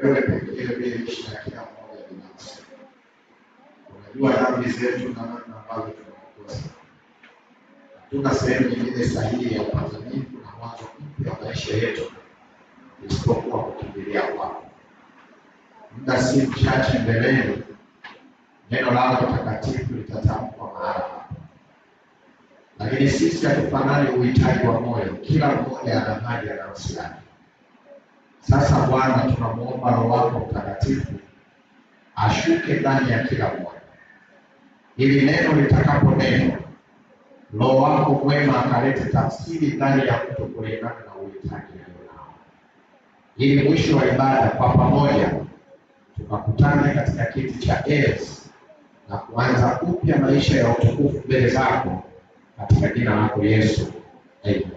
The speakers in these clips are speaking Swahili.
Wewe pekee umeishi na kila mmoja binafsi. Unajua dhambi zetu na namna ambavyo tunakosa. Hatuna sehemu nyingine sahihi ya upatanifu na mwanzo mpya wa maisha yetu isipokuwa kukimbilia kwako. Muda si mchache mbeleni, neno lako takatifu litatamkwa mahali hapa. Lakini sisi hatufanani uhitaji wa moyo, kila mmoja ana haja na nafsi yake. Sasa Bwana, tunamuomba Roho wako Mtakatifu ashuke ndani ya kila mmoja, ili neno litakaponenwa, Roho wako mwema akalete tafsiri ndani ya mtu kulingana na uhitaji alionao, ili mwisho wa ibada kwa pamoja tukakutane katika kiti cha enzi na kuanza upya maisha ya utukufu mbele zako, katika jina lako Yesu. Amen.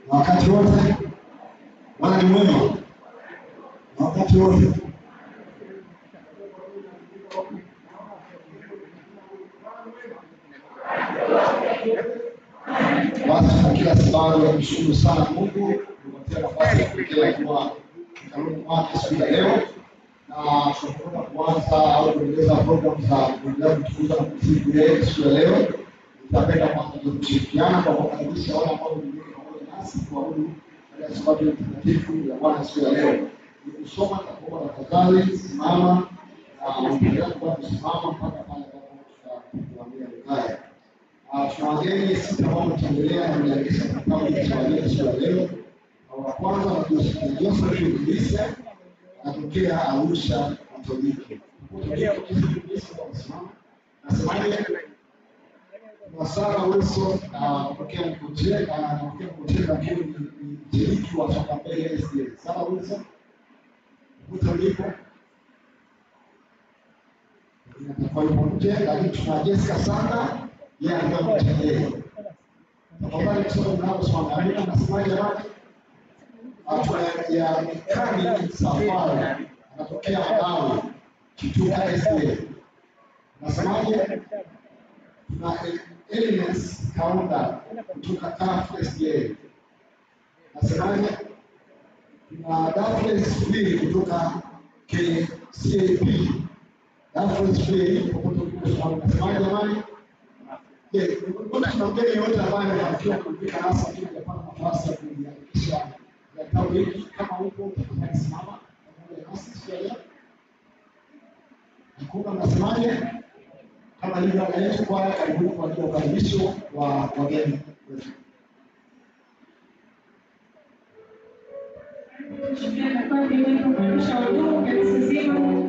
Wakati wote Bwana ni mwema, wakati wote. Basi kwa kila sababu ya kushukuru sana Mungu kupatia nafasi ya kuelekea kwa kanuni mwake siku ya leo, na tunakwenda kuanza au kuendeleza program za kuendelea kutukuza na kusifu yeye siku ya leo. Tutapenda kwanza kushirikiana kwa kukaribisha wale ambao wamekuja pamoja nasi kuabudu katika sabato takatifu ya Bwana siku ya leo. Ni kusoma na kuomba tafadhali, simama na endelea kusimama mpaka pale ambapo tutakuambia haya. Tuna wageni sita ambao tutaendelea na kuendeleza kitabu cha wageni siku ya leo. Wa kwanza ni Joseph Idrisa anatokea Arusha Katoliki. Nasemaje? Wasara Wilson anatokea Mkocheni, lakini ni mshiriki wa soka mbele SDA. Sara Wilson, ukuta ulipo. Kwa hiyo nje, lakini tuna Jessica sana, yeye anatokea Mkocheni. Tafadhali kusoma mnaposoma. Amina, nasemaje jamani? Hatua ya Mikani Safari anatokea Malawi, Kituka SDA. Nasemaje? Tuna Elements Kaunda kutoka CAF SDA. Nasemaje? Tuna Dafles Free kutoka KCAP. Dafles Free kutoka nasemaje jamani? Kuna mgeni yote ambaye anafika kufika hasa kupata nafasi ya kuhakikisha kitabu hiki kama upo utasimama pamoja nasi siku leo. Nakuomba mnasemaje? Kama ilivyo ada yetu kwa karibuni kwa ajili ya ukaribisho wa wageni wetu. Shukrani kwa vile kukaribisha wageni kanisa zima.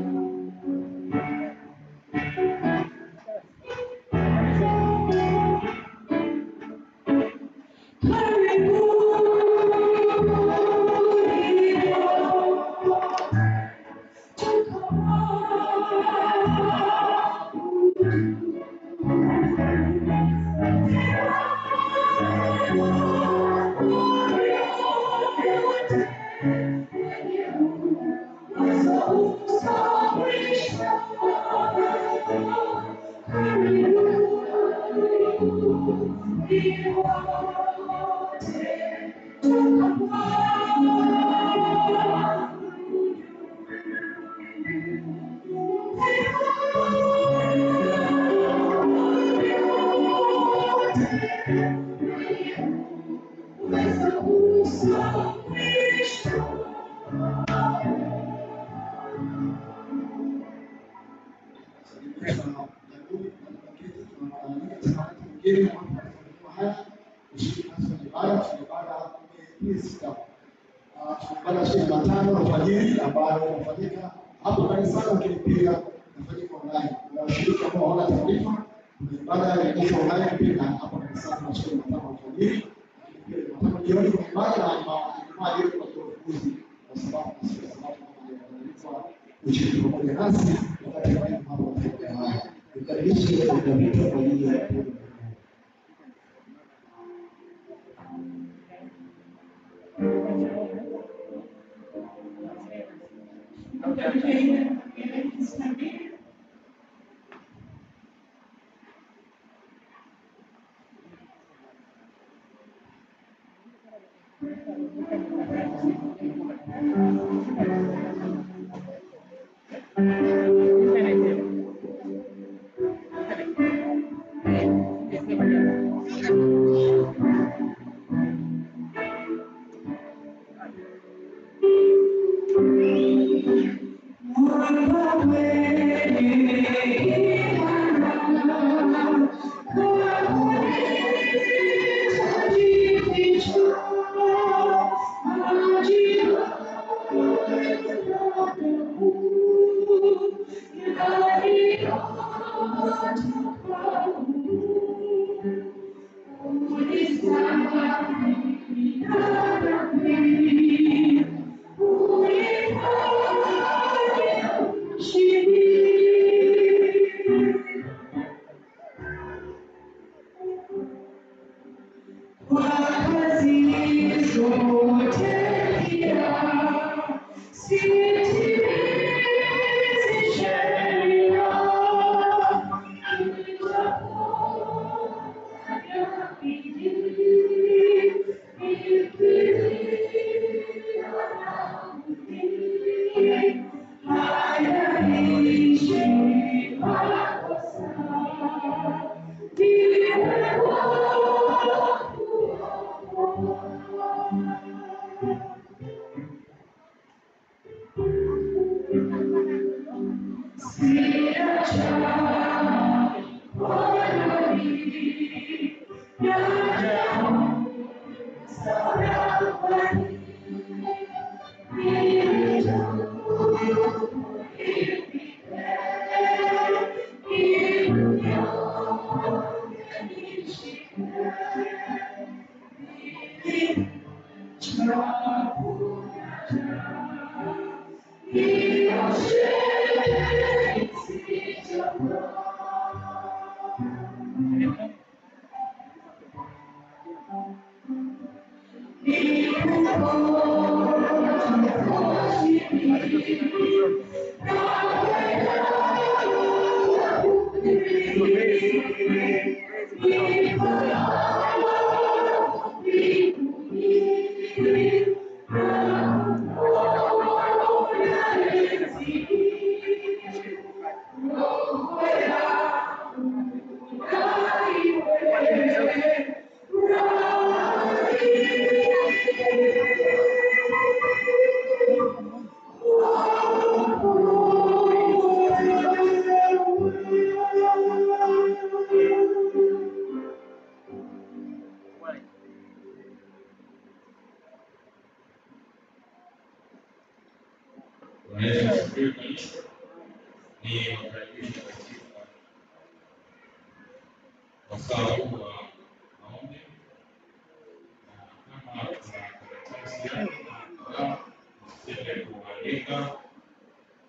Baada ya Jumatano alfajiri ambayo inafanyika hapo kanisani, lakini pia inafanyika online. Na washiriki ambao hawana taarifa, baada ya kesho online pia hapo kanisani na Jumatano alfajiri, pia Jumatano jioni kuna ibada na Ijumaa yetu kwa ufunguzi, kwa sababu tunalipwa ushiriki pamoja nasi wakati wa mambo haya. Tukaribishe kwa vitu kwa ajili ya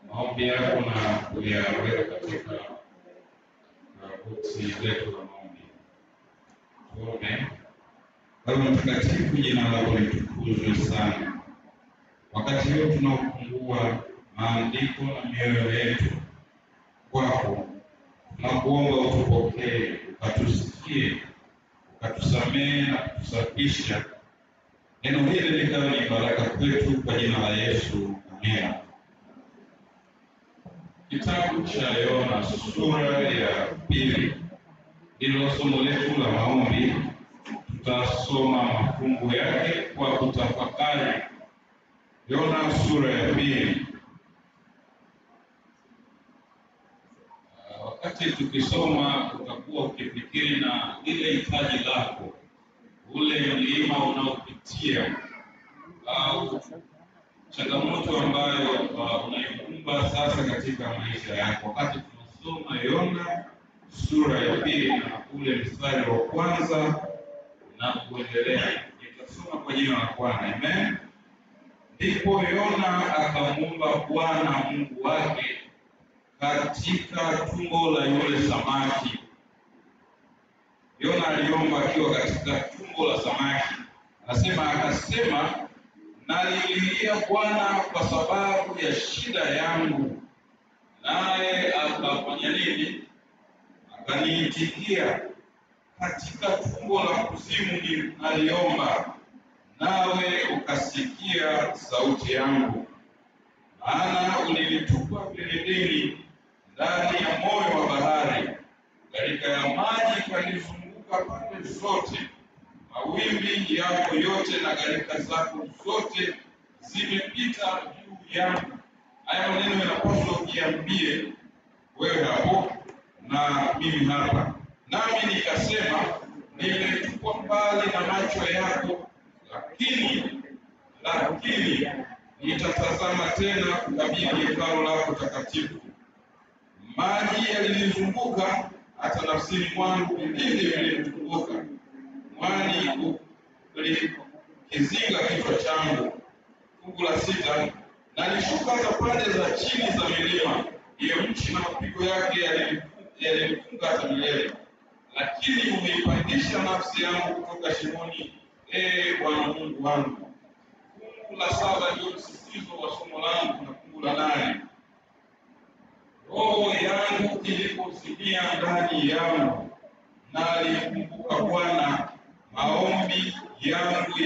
Maombi yako na kuyaweka katika boksi letu la maombi. Tuombe. Baba Mtakatifu, jina lako litukuzwe sana. Wakati huu tunaofungua maandiko na mioyo yetu kwako, tunakuomba utupokee, ukatusikie, ukatusamehe na kutusafisha. Neno hili likawe ni baraka kwetu kwa jina la Yesu. Amina. Kitabu cha Yona sura ya 2 ndilo somo letu la maombi. Tutasoma mafungu yake kwa kutafakari. Yona sura ya 2. Wakati tukisoma utakuwa ukifikiri na ile hitaji lako, ule mlima unaopitia au changamoto ambayo unaikumba sasa katika maisha yako. Wakati tunasoma Yona sura ya 2 na ule mstari wa kwanza na kuendelea, nitasoma kwa jina la Bwana. Amen. Ndipo Yona akamuomba Bwana Mungu wake katika tumbo la yule samaki. Yona aliomba akiwa katika tumbo la samaki. Akasema, nalililia Bwana kwa sababu ya shida yangu, naye akafanya nini? Akaniitikia. Katika tumbo la kuzimu naliomba, nawe ukasikia sauti yangu. Maana ulinitupa vilindini, ndani ya moyo wa bahari, katika ya maji kanizunguka pande zote. Mawimbi yako yote na gharika zako zote zimepita juu yangu. Haya maneno yanapaswa ukiambie wewe hapo na mimi hapa. Nami nikasema, nimetupwa mbali na macho yako, lakini nitatazama tena kukabili hekalu lako takatifu. Maji yalinizunguka, hata nafsini mwangu vilindi vilinizunguka. Mwani ulikizinga kichwa changu. Fungu la 6, nalishuka hata pande za chini za milima, hiyo nchi na mapigo yake yalinifunga hata milele. Lakini umeipandisha nafsi yangu kutoka shimoni, Bwana Mungu wangu. Fungu la 7 ndio msisitizo wa somo langu, na fungu la 8, roho yangu ilipozimia ndani yangu, nalikumbuka Bwana, maombi yangu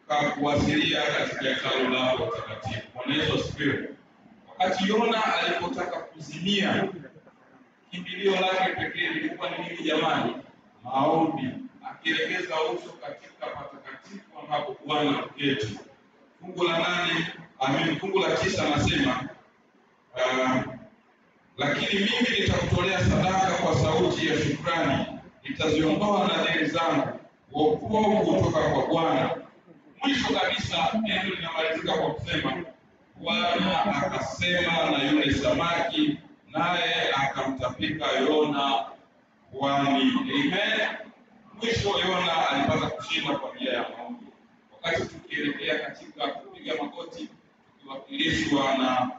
yakakuwasilia katika hekalu lako takatifu. Bwana Yesu asifiwe. Wakati Yona alipotaka kuzimia, kimbilio lake pekee lilikuwa ni nini jamani? Maombi, akielekeza uso katika patakatifu ambapo Bwana uketi. Fungu la 8, fungu la 9 anasema, lakini mimi nitakutolea sadaka kwa sauti ya shukrani, nitaziondoa nadhiri zangu, wokovu kutoka kwa Bwana. Mwisho kabisa neno linamalizika kwa kusema, Bwana akasema na yule samaki, naye akamtapika Yona pwani. Amen. Mwisho Yona alipata kushinda kwa njia ya maombi. Wakati tukielekea katika kupiga magoti, tukiwakilishwa na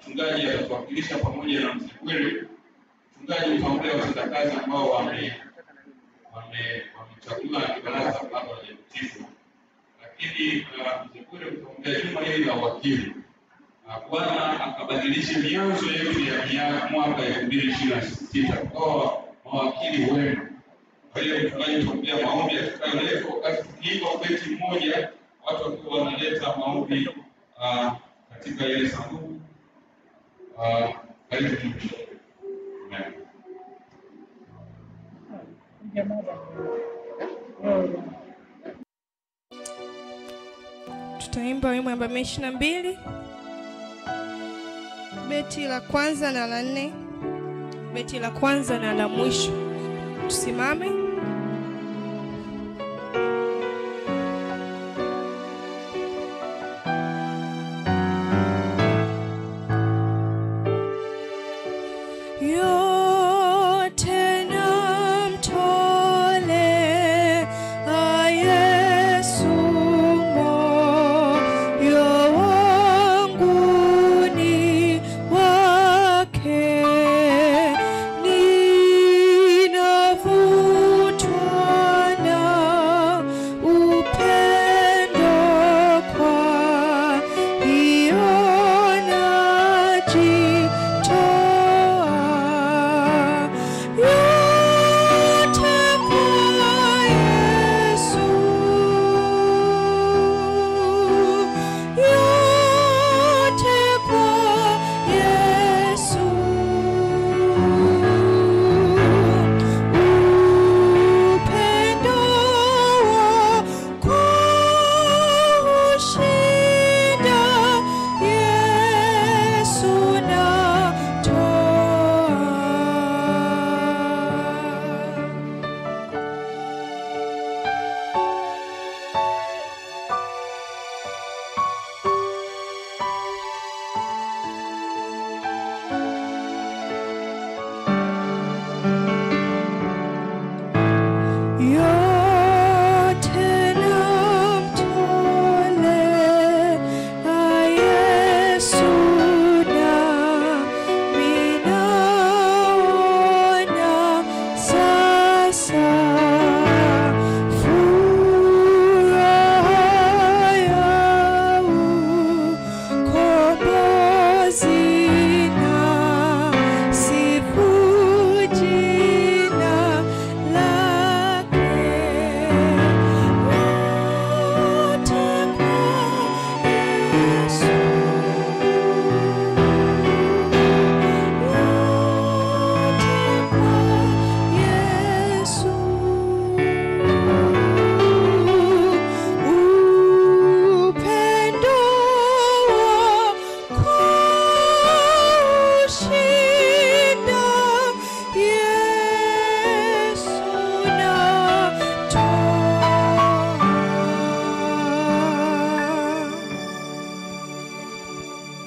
mchungaji atatuwakilisha pamoja na mzee. Mchungaji utaombea watendakazi ambao wamechaguliwa na baraza bado hawajapitishwa. wakili Mzebure kuombea juma hili la wakili. Bwana akabadilisha mianzo yetu ya mwaka 2026 kwa mawakili wenu. Kwa hiyo tunayotuombea maombi yatakayoletwa wakati tukiimba ubeti mmoja, watu wakiwa wanaleta maombi katika ile sanduku. Karibu mwisho. Tutaimba wimbo namba 22, beti la kwanza na la 4, beti la kwanza na la mwisho. Tusimame.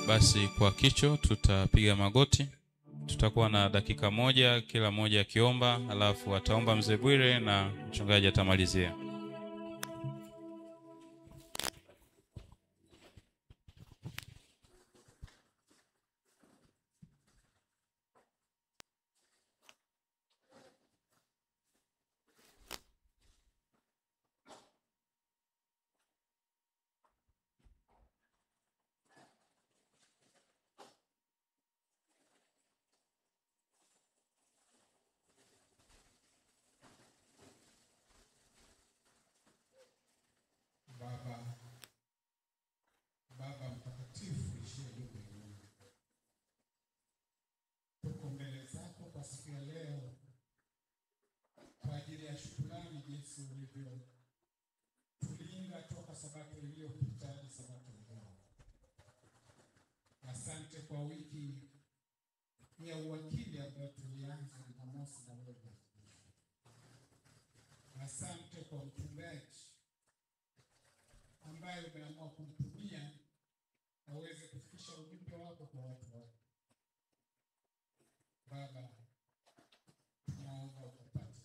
Basi kwa kicho tutapiga magoti. Tutakuwa na dakika moja kila moja akiomba, alafu ataomba Mzee Bwire na mchungaji atamalizia. Baba mtakatifu uliye juu mbinguni, tuko mbele zako kwa siku ya leo kwa ajili ya shukrani jinsi ulivyo tulinda toka sabato iliyopita hadi sabato leo. Asante kwa wiki ya uwakili ambayo tulianza Jumamosi na leo. Asante kwa mchungaji ambaye umeamua kumtumia aweze kufikisha ujumbe wako kwa watu wako. Baba, tunaomba ukapate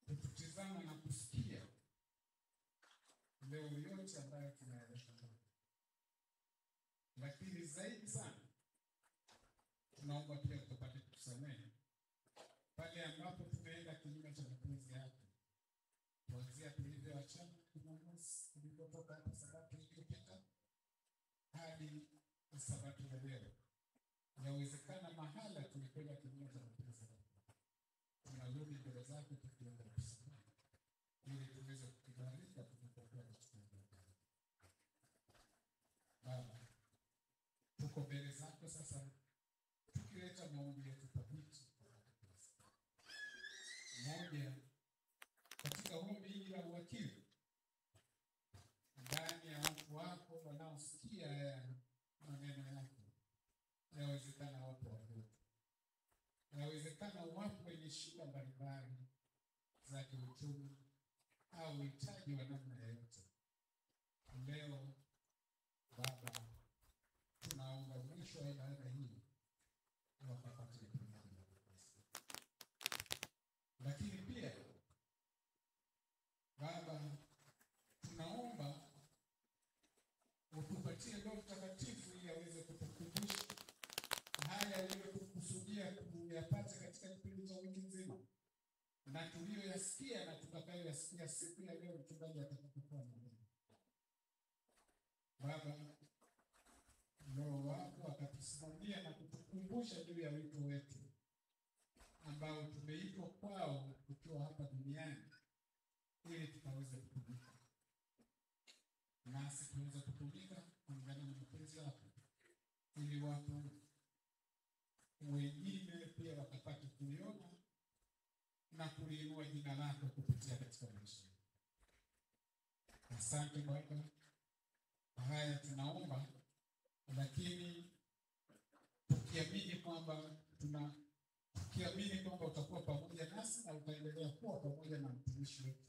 kututizama na kusikia leo yote ambayo tunaeleza, lakini zaidi sana tunaomba pia ukapate kutusamehe pale ambapo tumeenda kinyume cha mapenzi yako, kuanzia tulivyoachana Jumamosi tulipotoka hapa Sabato iliyopita hadi Sabato ya leo. Inawezekana mahala tulikwenda kinyume cha mapenzi yako. Tunarudi mbele zako tukiomba msamaha ili tuweze kukubalika tunapokuwa katika ibada. Baba, tuko mbele zako sasa tukileta maombi yetu thabiti. Moja, katika ombi hili la uwakili ndani ya watu wako wanaosikia haya maneno yako, inawezekana wapo wadogo, inawezekana wapo wenye shida mbalimbali za kiuchumi au uhitaji wa namna yoyote. Leo Baba, tunaomba mwisho wa ibada hii wakapate uponyaji. Lakini pia Baba, tunaomba utupatie Roho Mtakatifu ili aweze kutukumbusha haya uliyokusudia kuyapata katika kipindi cha wiki nzima na tuliyoyasikia na tutakayoyasikia siku ya leo mchungaji atakapokuwa na neno. Baba, Roho wako akatusimamia na kutukumbusha juu ya wito wetu ambao tumeitwa kwao tukiwa hapa duniani ili tukaweze kutumika. Nasi tuweze kutumika kulingana na mapenzi yako ili watu wengine pia wakapate kuliona na kuliinua jina lako kupitia katika maisha. Asante Baba. Haya tunaomba, lakini tukiamini kwamba utakuwa pamoja nasi na utaendelea kuwa pamoja na mtumishi wetu,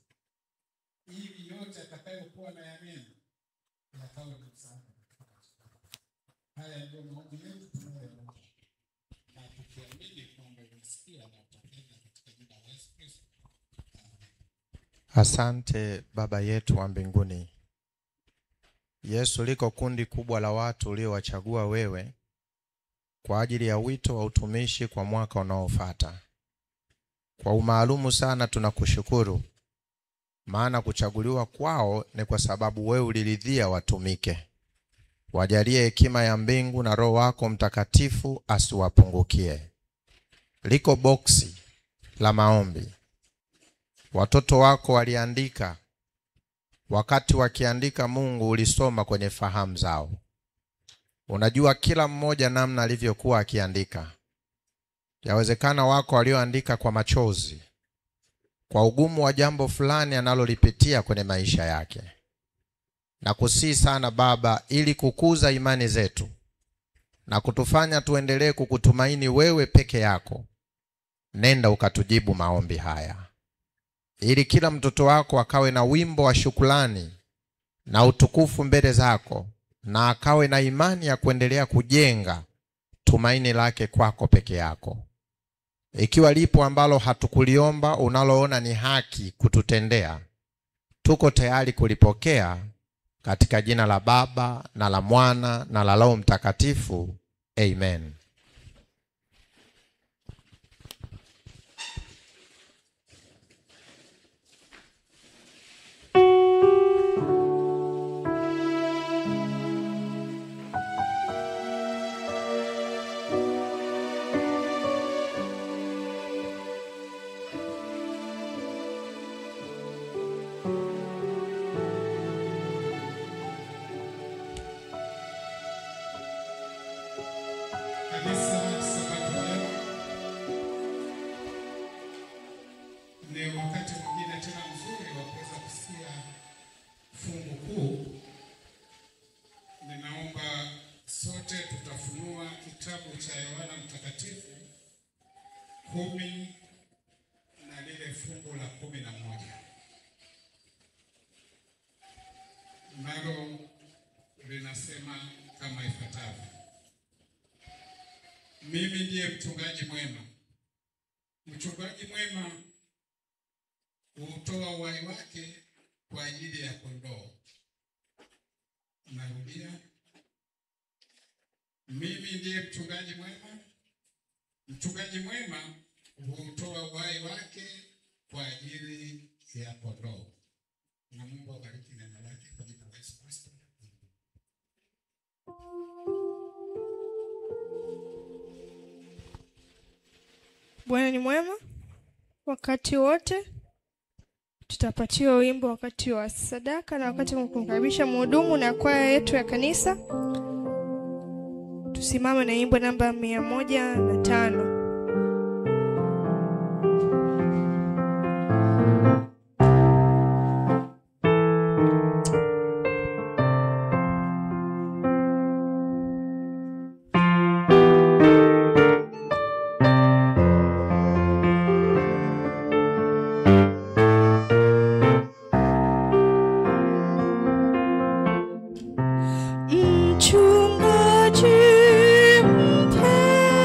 ili yote atakayokuwa na yaneno yakawe msaada. Haya ndio maombi yetu tunayoomba na tukiamini kwamba unasikia na utapenda katika jina la Yesu Kristo. Asante Baba yetu wa mbinguni. Yesu, liko kundi kubwa la watu uliowachagua wewe kwa ajili ya wito wa utumishi kwa mwaka unaofuata. Kwa umaalumu sana tunakushukuru, maana kuchaguliwa kwao ni kwa sababu wewe uliridhia watumike. Wajalie hekima ya mbingu na Roho wako Mtakatifu asiwapungukie. Liko boksi la maombi. Watoto wako waliandika. Wakati wakiandika, Mungu ulisoma kwenye fahamu zao. Unajua kila mmoja namna alivyokuwa akiandika. Yawezekana wako walioandika kwa machozi, kwa ugumu wa jambo fulani analolipitia kwenye maisha yake. Na kusihi sana Baba, ili kukuza imani zetu na kutufanya tuendelee kukutumaini wewe peke yako, nenda ukatujibu maombi haya, ili kila mtoto wako akawe na wimbo wa shukrani na utukufu mbele zako, na akawe na imani ya kuendelea kujenga tumaini lake kwako peke yako. Ikiwa lipo ambalo hatukuliomba unaloona ni haki kututendea, tuko tayari kulipokea katika jina la Baba na la Mwana na la Roho Mtakatifu. Amen. Ni wakati mwingine tena mzuri wa kuweza kusikia fungu kuu. Ninaomba sote tutafunua kitabu cha Yohana Mtakatifu 10 na lile fungu la 11. Nalo linasema kama ifuatavyo: mimi ndiye mchungaji mwema. Mchungaji mwema hutoa uhai wake kwa ajili ya kondoo. Narudia, mimi ndiye mchungaji mwema. Mchungaji mwema hutoa uhai wake kwa ajili ya kondoo. Na Mungu abariki. Bwana ni mwema wakati wote. Tutapatiwa wimbo wakati wa sadaka na wakati wa kumkaribisha mhudumu na kwaya yetu ya kanisa. Tusimame na wimbo namba 105. Mchungaji mpenzi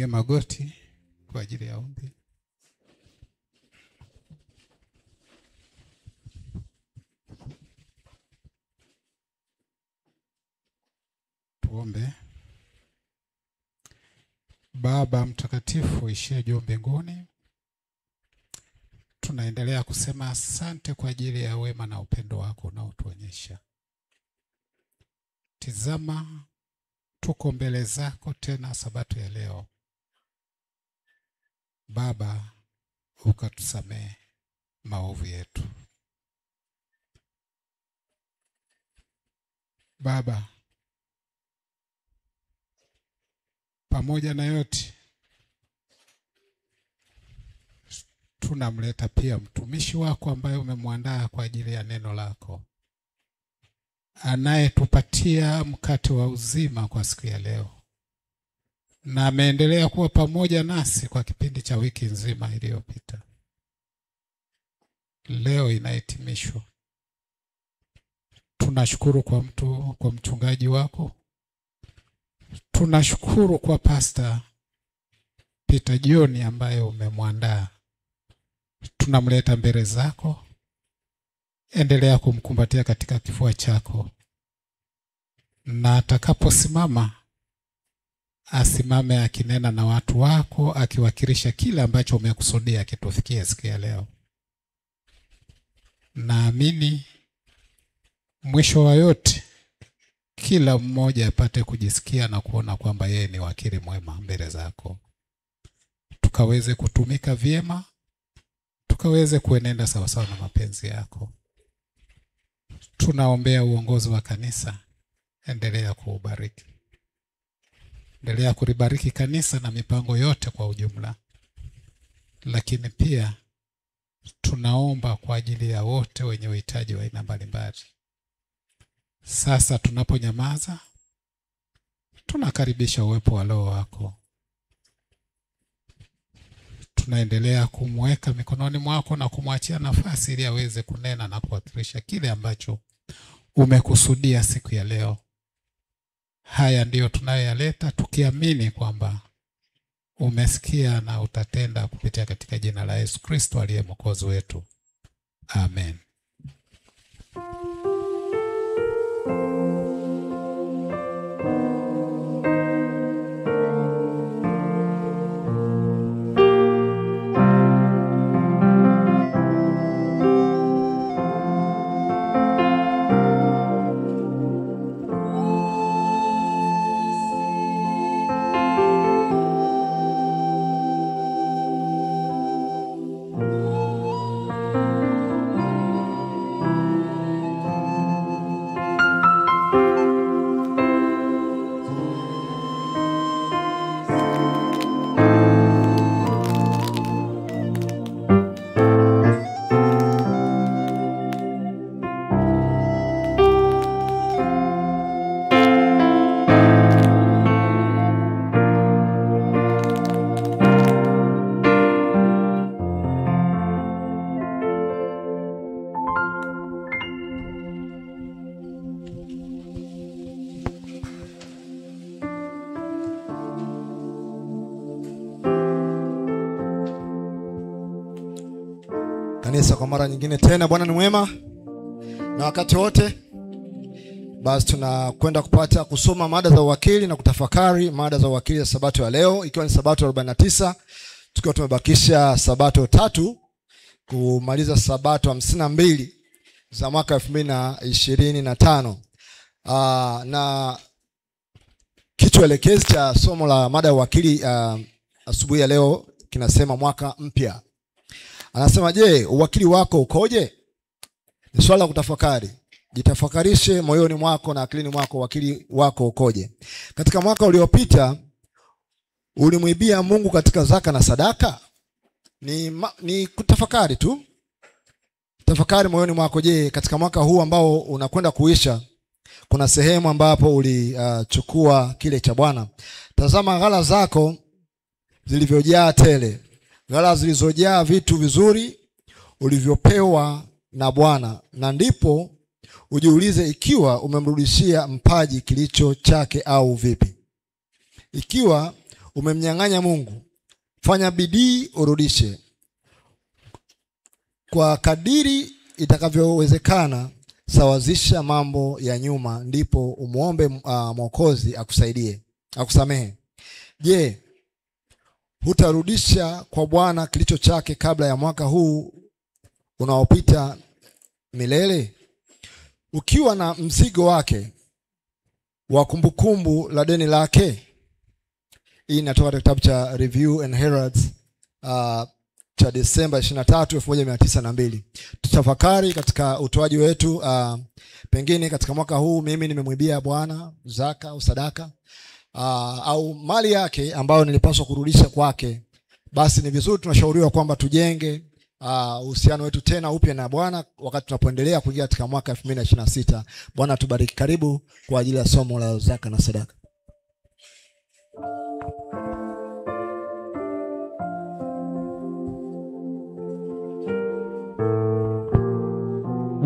Tupige magoti kwa ajili ya ombi. Tuombe. Baba mtakatifu uishie juu mbinguni, tunaendelea kusema asante kwa ajili ya wema na upendo wako unaotuonyesha. Tizama, tuko mbele zako tena sabato ya leo. Baba, ukatusamehe maovu yetu. Baba, pamoja na yote tunamleta pia mtumishi wako ambaye umemwandaa kwa ajili ya neno lako, anayetupatia mkate wa uzima kwa siku ya leo, na ameendelea kuwa pamoja nasi kwa kipindi cha wiki nzima iliyopita. Leo inahitimishwa. Tunashukuru kwa mchungaji wako. Tunashukuru kwa Pastor Peter John ambaye umemwandaa. Tunamleta mbele zako. Endelea kumkumbatia katika kifua chako, na atakaposimama asimame akinena na watu wako, akiwakilisha kile ambacho umekusudia kitufikie siku ya leo. Naamini mwisho wa yote kila mmoja apate kujisikia na kuona kwamba yeye ni wakili mwema mbele zako, tukaweze kutumika vyema, tukaweze kuenenda sawa sawa na mapenzi yako. Tunaombea uongozi wa kanisa, endelea kuubariki. Endelea kulibariki kanisa na mipango yote kwa ujumla. Lakini pia tunaomba kwa ajili ya wote wenye uhitaji wa aina mbalimbali. Sasa tunaponyamaza, tunakaribisha uwepo wa Roho wako. Tunaendelea kumweka mikononi mwako na kumwachia nafasi ili aweze kunena na kuwakilisha kile ambacho umekusudia siku ya leo. Haya ndiyo tunayoyaleta tukiamini kwamba umesikia na utatenda kupitia katika jina la Yesu Kristo aliye Mwokozi wetu. Amen. Kanisa, kwa mara nyingine tena, Bwana ni mwema na wakati wote. Basi tunakwenda kupata kusoma mada za uwakili na kutafakari mada za uwakili ya sabato ya leo, ikiwa ni sabato 49, tukiwa tumebakisha sabato 3 kumaliza sabato 52 za mwaka 2025. Na kichwa elekezi cha somo la mada ya uwakili asubuhi ya leo kinasema mwaka mpya. Anasema, je, uwakili wako ukoje? Ni swala la kutafakari. Jitafakarishe moyoni mwako na akilini mwako, uwakili wako ukoje? Katika mwaka uliopita ulimwibia Mungu katika zaka na sadaka? Ni kutafakari tu. Tafakari moyoni mwako, je, katika mwaka huu ambao unakwenda kuisha kuna sehemu ambapo ulichukua kile cha Bwana? Tazama ghala zako zilivyojaa tele, ghala zilizojaa vitu vizuri ulivyopewa na Bwana, na ndipo ujiulize ikiwa umemrudishia mpaji kilicho chake au vipi. Ikiwa umemnyang'anya Mungu, fanya bidii urudishe. Kwa kadiri itakavyowezekana, sawazisha mambo ya nyuma, ndipo umuombe Mwokozi akusamehe. Je, hutarudisha kwa Bwana kilicho chake kabla ya mwaka huu unaopita milele? Ukiwa na mzigo wake wa kumbukumbu la deni lake. Hii inatoka kitabu cha Review and Heralds cha Desemba 23, 1902. Tutafakari katika utoaji wetu. Pengine katika mwaka huu mimi nimemwibia Bwana zaka au sadaka au mali yake ambayo nilipaswa kurudisha kwake. Basi ni vizuri tunashauriwa kwamba tujenge uhusiano wetu tena upya na Bwana wakati tunapoendelea kuingia katika mwaka 2026. Bwana tubariki. Karibu kwa ajili ya somo la zaka na sadaka.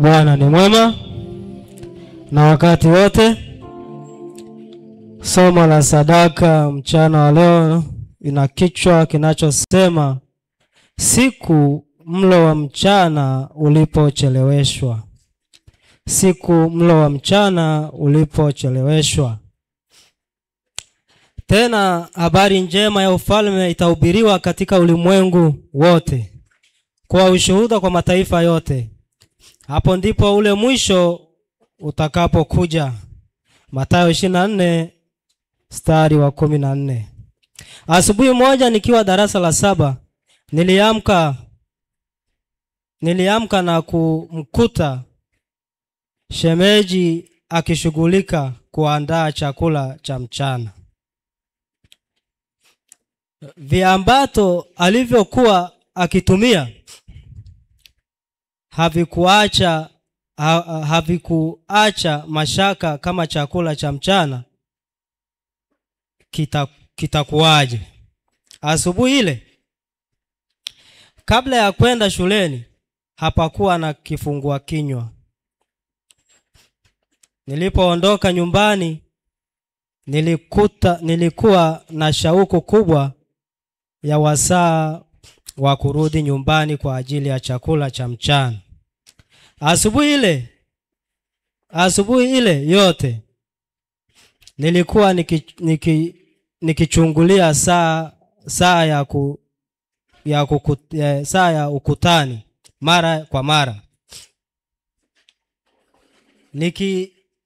Bwana ni mwema na wakati wote. Somo la sadaka mchana wa leo ina kichwa kinachosema siku mlo wa mchana ulipocheleweshwa. Siku mlo wa mchana ulipocheleweshwa. Tena habari njema ya ufalme itahubiriwa katika ulimwengu wote kwa ushuhuda kwa mataifa yote. Hapo ndipo ule mwisho utakapokuja. Mathayo 24 mstari wa 14. Asubuhi moja nikiwa darasa la 7, niliamka na kumkuta shemeji akishughulika kuandaa chakula cha mchana. Viambato alivyokuwa akitumia havikuacha mashaka kama chakula cha mchana kitakuwaje. Asubuhi ile kabla ya kwenda shuleni hapakuwa na kifungua kinywa. Nilipoondoka nyumbani nilikuwa na shauku kubwa ya wasaa wa kurudi nyumbani kwa ajili ya chakula cha mchana. Asubuhi ile yote nilikuwa nikichungulia saa ya ukutani mara kwa mara.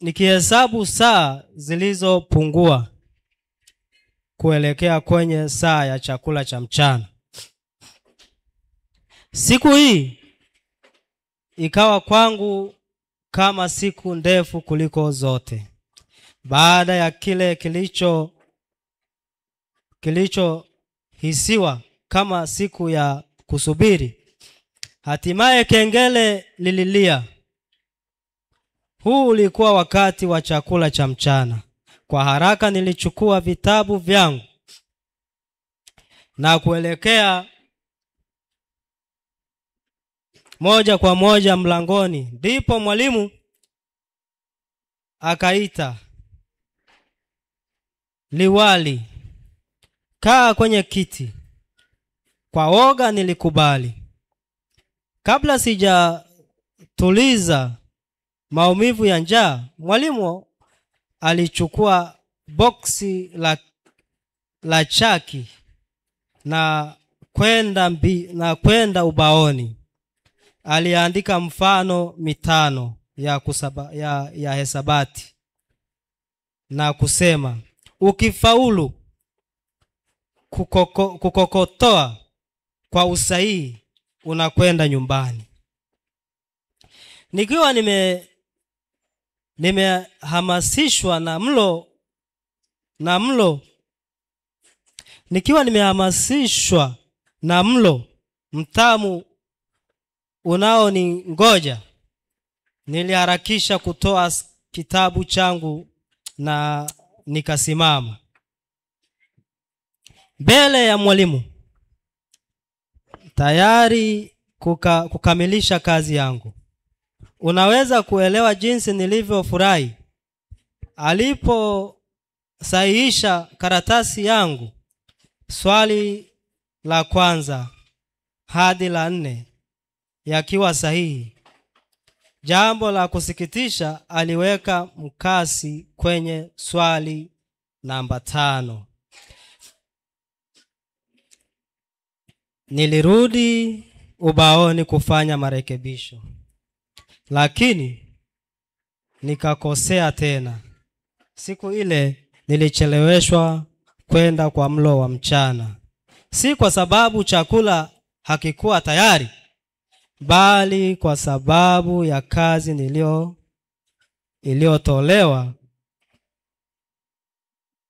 Nikihesabu saa zilizopungua kuelekea kwenye saa ya chakula cha mchana. Siku hii ikawa kwangu kama siku ndefu kuliko zote. Baada ya kile kilichohisiwa kama siku ya kusubiri, hatimaye kengele lililia. Huu ulikuwa wakati wa chakula cha mchana. Kwa haraka nilichukua vitabu vyangu na kuelekea moja kwa moja mlangoni. Ndipo mwalimu akaita, "Liwali, kaa kwenye kiti." Kwa woga nilikubali. Kabla sijatuliza maumivu ya njaa, mwalimu alichukua boksi la chaki na kwenda ubaoni. Aliandika mfano 5 ya hesabati na kusema, "Ukifaulu kukokotoa kwa usahihi unakwenda nyumbani." Nikiwa nimehamasishwa na mlo mtamu unaoningoja, niliharakisha kutoa kitabu changu na nikasimama mbele ya mwalimu tayari kukamilisha kazi yangu. Unaweza kuelewa jinsi nilivyofurahi aliposahihisha karatasi yangu swali la kwanza hadi la 4 yakiwa sahihi. Jambo la kusikitisha, aliweka mkasi kwenye swali namba 5. Nilirudi ubaoni kufanya marekebisho, lakini nikakosea tena. Siku ile nilicheleweshwa kwenda kwa mlo wa mchana, si kwa sababu chakula hakikuwa tayari, bali kwa sababu ya kazi iliyotolewa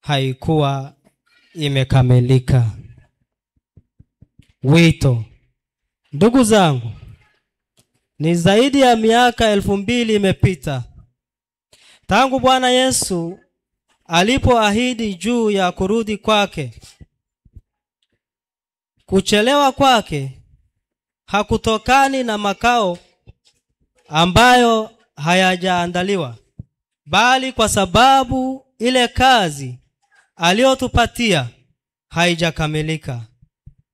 haikuwa imekamilika. Wito. Ndugu zangu, ni zaidi ya miaka 2000 imepita tangu Bwana Yesu alipoahidi juu ya kurudi kwake. Kuchelewa kwake hakutokani na makao ambayo hayajaandaliwa, bali kwa sababu ile kazi aliyotupatia haijakamilika.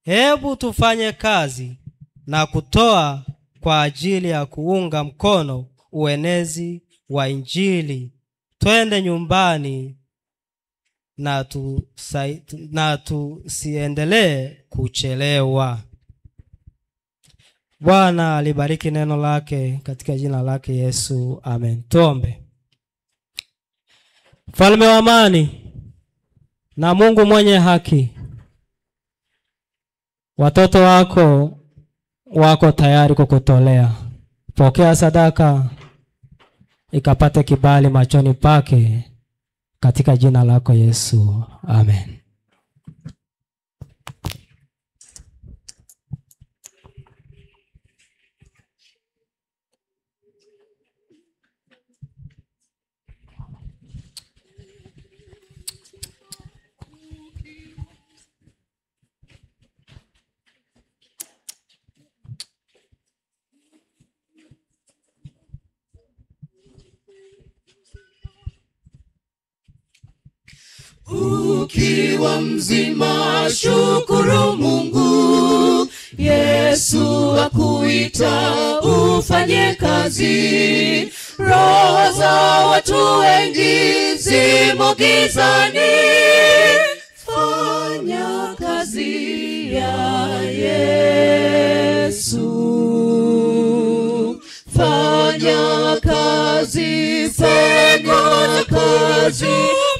Hebu tufanye kazi na kutoa kwa ajili ya kuunga mkono uenezi wa Injili. Twende nyumbani na tusiendelee kuchelewa. Bwana alibariki neno lake katika jina lake Yesu. Amen. Tuombe. Mfalme wa amani na Mungu mwenye haki, watoto wako tayari kukutolea. Pokea sadaka ikapate kibali machoni pake katika jina lako Yesu. Amen. Ukiwa mzima shukuru Mungu. Yesu akuita ufanye kazi. Roho za watu wengi zimo gizani. Fanya kazi ya Yesu. Fanya kazi, fanya kazi,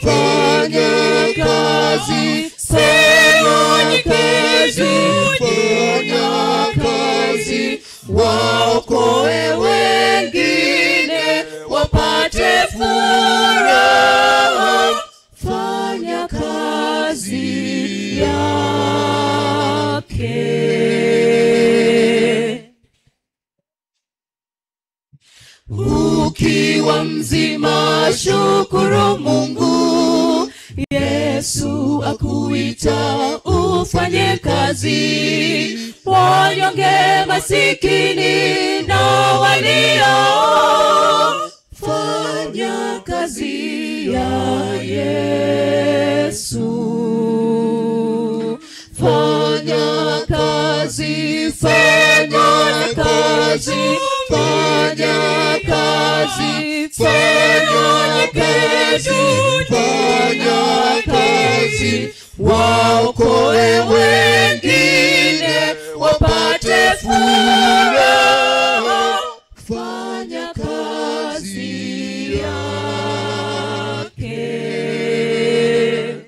fanya kazi, fanya kazi, fanya kazi. Waokoe wengine wapate furaha. Fanya kazi yake. Ukiwa mzima shukuru Mungu. Yesu akuita ufanye kazi. Wanyonge, masikini na walio, fanya kazi ya Yesu. Fanya kazi, fanya kazi, fanya kazi, fanya kazi, fanya kazi. Waokoe wengine wapate furaha. Fanya kazi yake.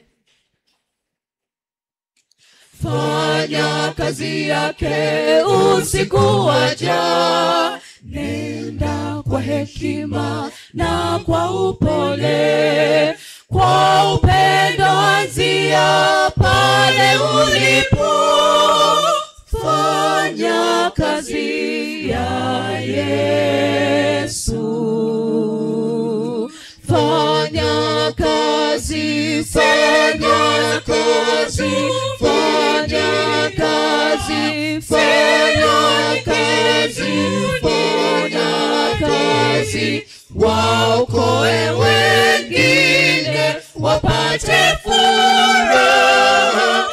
Fanya kazi yake usiku waja. Nenda kwa hekima na kwa upole, kwa upendo anzia pale ulipo. Fanya kazi ya Yesu. Fanya kazi, fanya kazi, fanya kazi, fanya kazi, fanya kazi. Waokoe wengine wapate furaha.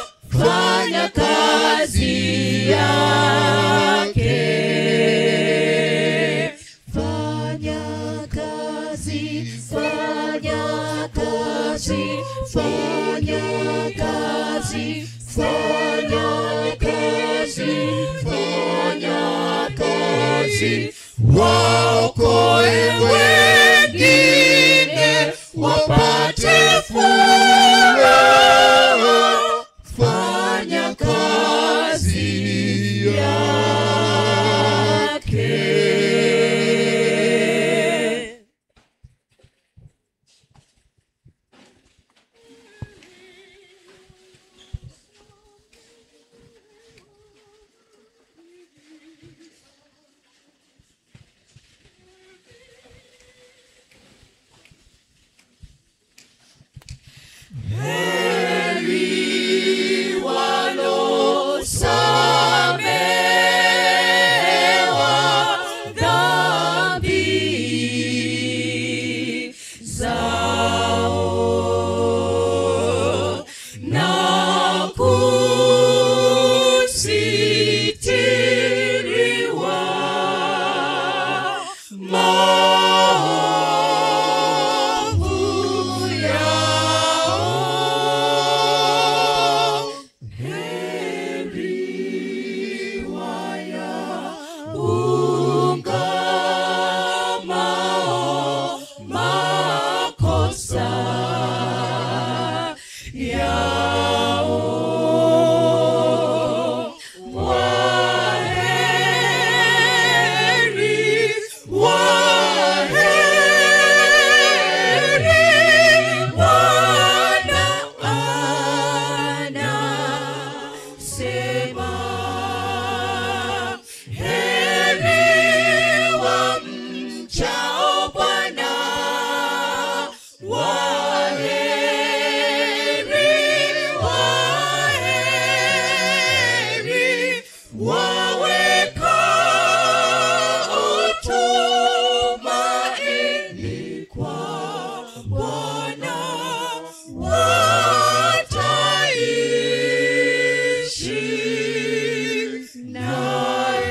kazi, waokoe wengine wapate furaha. Fanya kazi yake. Heri walosamehewa dhambi zao na kusitiriwa maovu yao. Heri wayaungamao makosa yao. Waheri, waheri wanasema, heri wamchao Bwana. Waheri, waheri wawekao tumaini kwa Bwana, wataishi naye.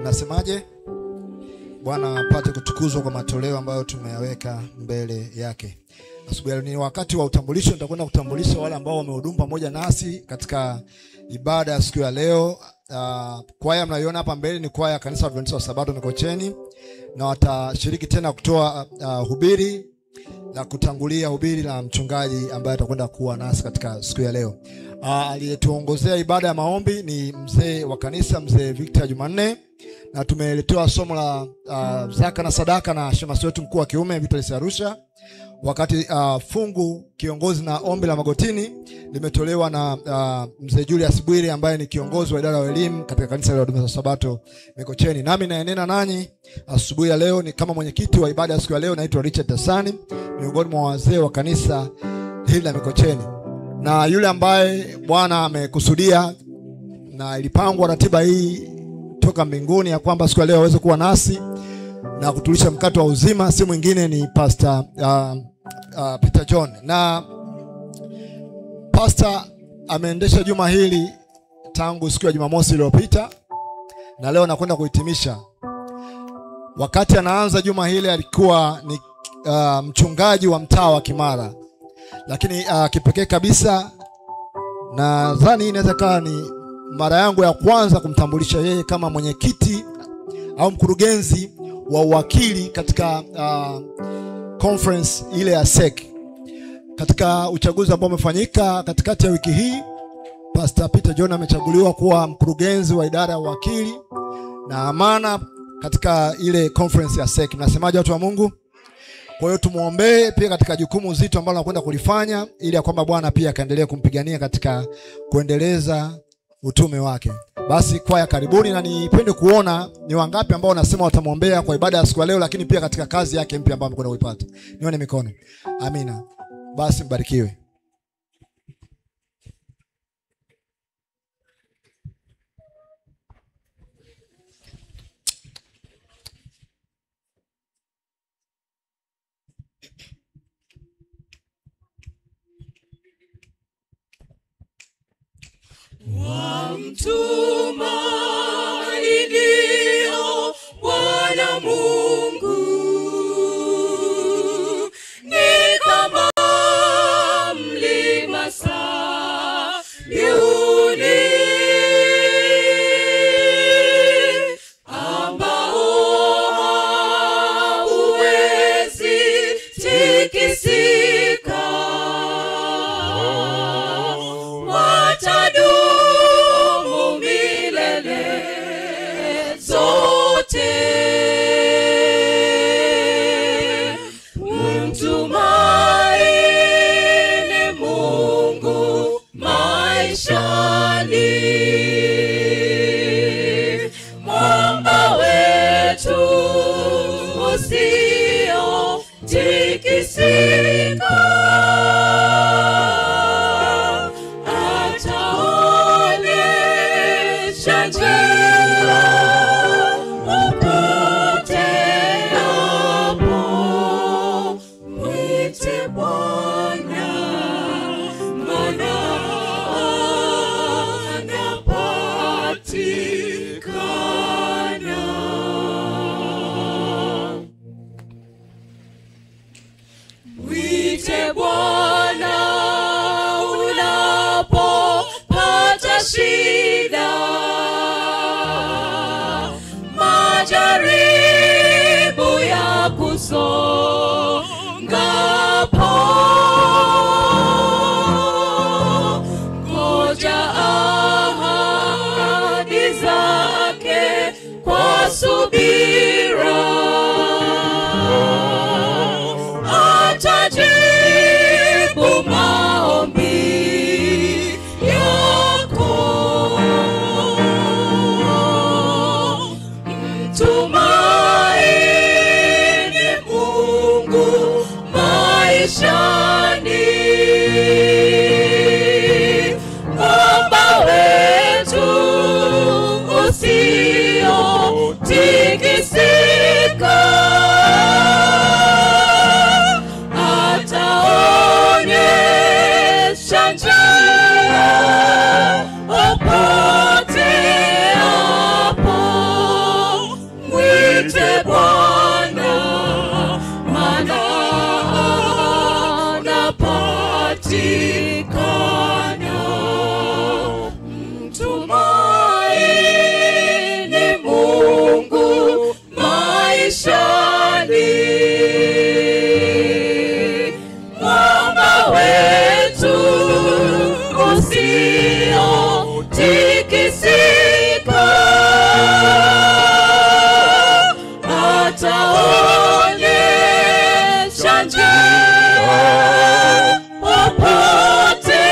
Nasemaje? Bwana apate kutukuzwa kwa matoleo ambayo tumeyaweka mbele yake. Asubuhi ni wakati wa utambulisho. Nitakwenda kutambulisha wale ambao wamehudumu pamoja nasi katika ibada ya siku ya leo. Kwaya mnaiona hapa mbele ni kwaya ya Kanisa la Adventista wa Sabato Mikocheni, na watashiriki tena kutoa hubiri la kutangulia hubiri la mchungaji ambaye atakwenda kuwa nasi katika siku ya leo. Aliyetuongozea ibada ya maombi ni mzee wa kanisa, mzee Victor Jumanne, na tumeletewa somo la zaka na sadaka na shemasi wetu mkuu wa kiume Vital Arusha. Wakati fungu kiongozi na ombi la magotini limetolewa na mzee Julius Bwire ambaye ni kiongozi wa idara ya elimu katika kanisa la Adventista Sabato Mikocheni. Nami naenena nanyi asubuhi ya leo ni kama mwenyekiti wa ibada ya siku ya leo. Naitwa Richard Tasani, miongoni mwa wazee wa kanisa hili la Mikocheni, na yule ambaye Bwana amekusudia na ilipangwa ratiba hii toka mbinguni ya kwamba siku ya leo aweze kuwa nasi na kutulisha mkato wa uzima, si mwingine ni Pastor Peter John. Na Pastor ameendesha juma hili tangu siku ya Jumamosi iliyopita, na leo nakwenda kuhitimisha. Wakati anaanza juma hili alikuwa ni mchungaji wa mtaa wa Kimara, lakini kipekee kabisa nadhani inaweza kuwa ni mara yangu ya kwanza kumtambulisha yeye kama mwenyekiti au mkurugenzi wa uwakili katika conference ile ya SEC. Katika uchaguzi ambao umefanyika katikati ya wiki hii, Pastor Peter John amechaguliwa kuwa mkurugenzi wa idara ya uwakili na amana katika ile conference ya SEC. Mnasemaje watu wa Mungu? Kwa hiyo tumuombee pia katika jukumu zito ambalo anakwenda kulifanya, ili ya kwamba Bwana pia akaendelee kumpigania katika kuendeleza utume wake. Basi kwaya karibuni, na nipende kuona ni wangapi ambao wanasema watamuombea kwa ibada ya siku ya leo, lakini pia katika kazi yake mpya ambayo amekwenda kuipata. Nione mikono. Amina. Basi mbarikiwe. One subira atajibu maombi yako. Mtumaini Mungu maishani, mwamba wetu usiotikisika. Ataonyesha njia upoteapo. Mwite Bwana, maana anapatikana. Mtumaini Mungu maishani, mwamba wetu usiotikisika. Ataonyesha njia upoteapo.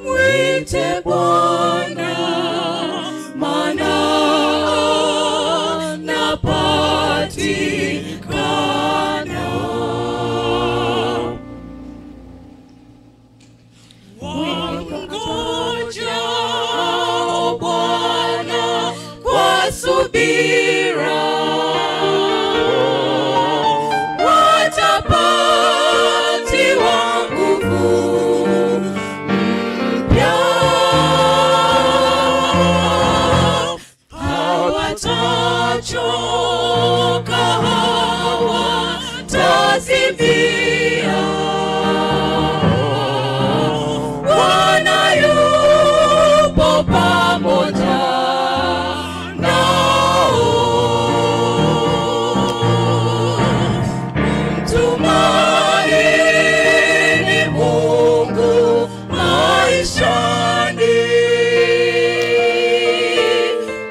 Mwite Bwana, maana anapatikana. Wangoja Bwana kwa subira, watapatiwa nguvu mpya. Hawatachoka, hawatazimia. Bwana yupo pamoja nao. Mtumaini Mungu maishani,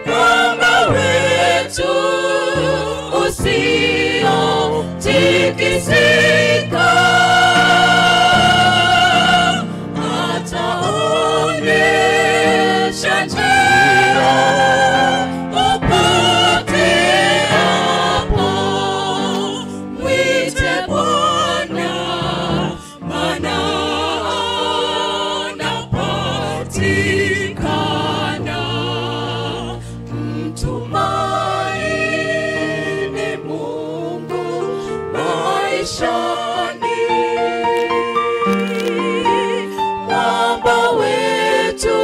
mwamba wetu usiotikisika. Ataonyesha njia upoteapo. Mwite Bwana, maana anapatikana. Mtumaini Mungu maishani, mwamba wetu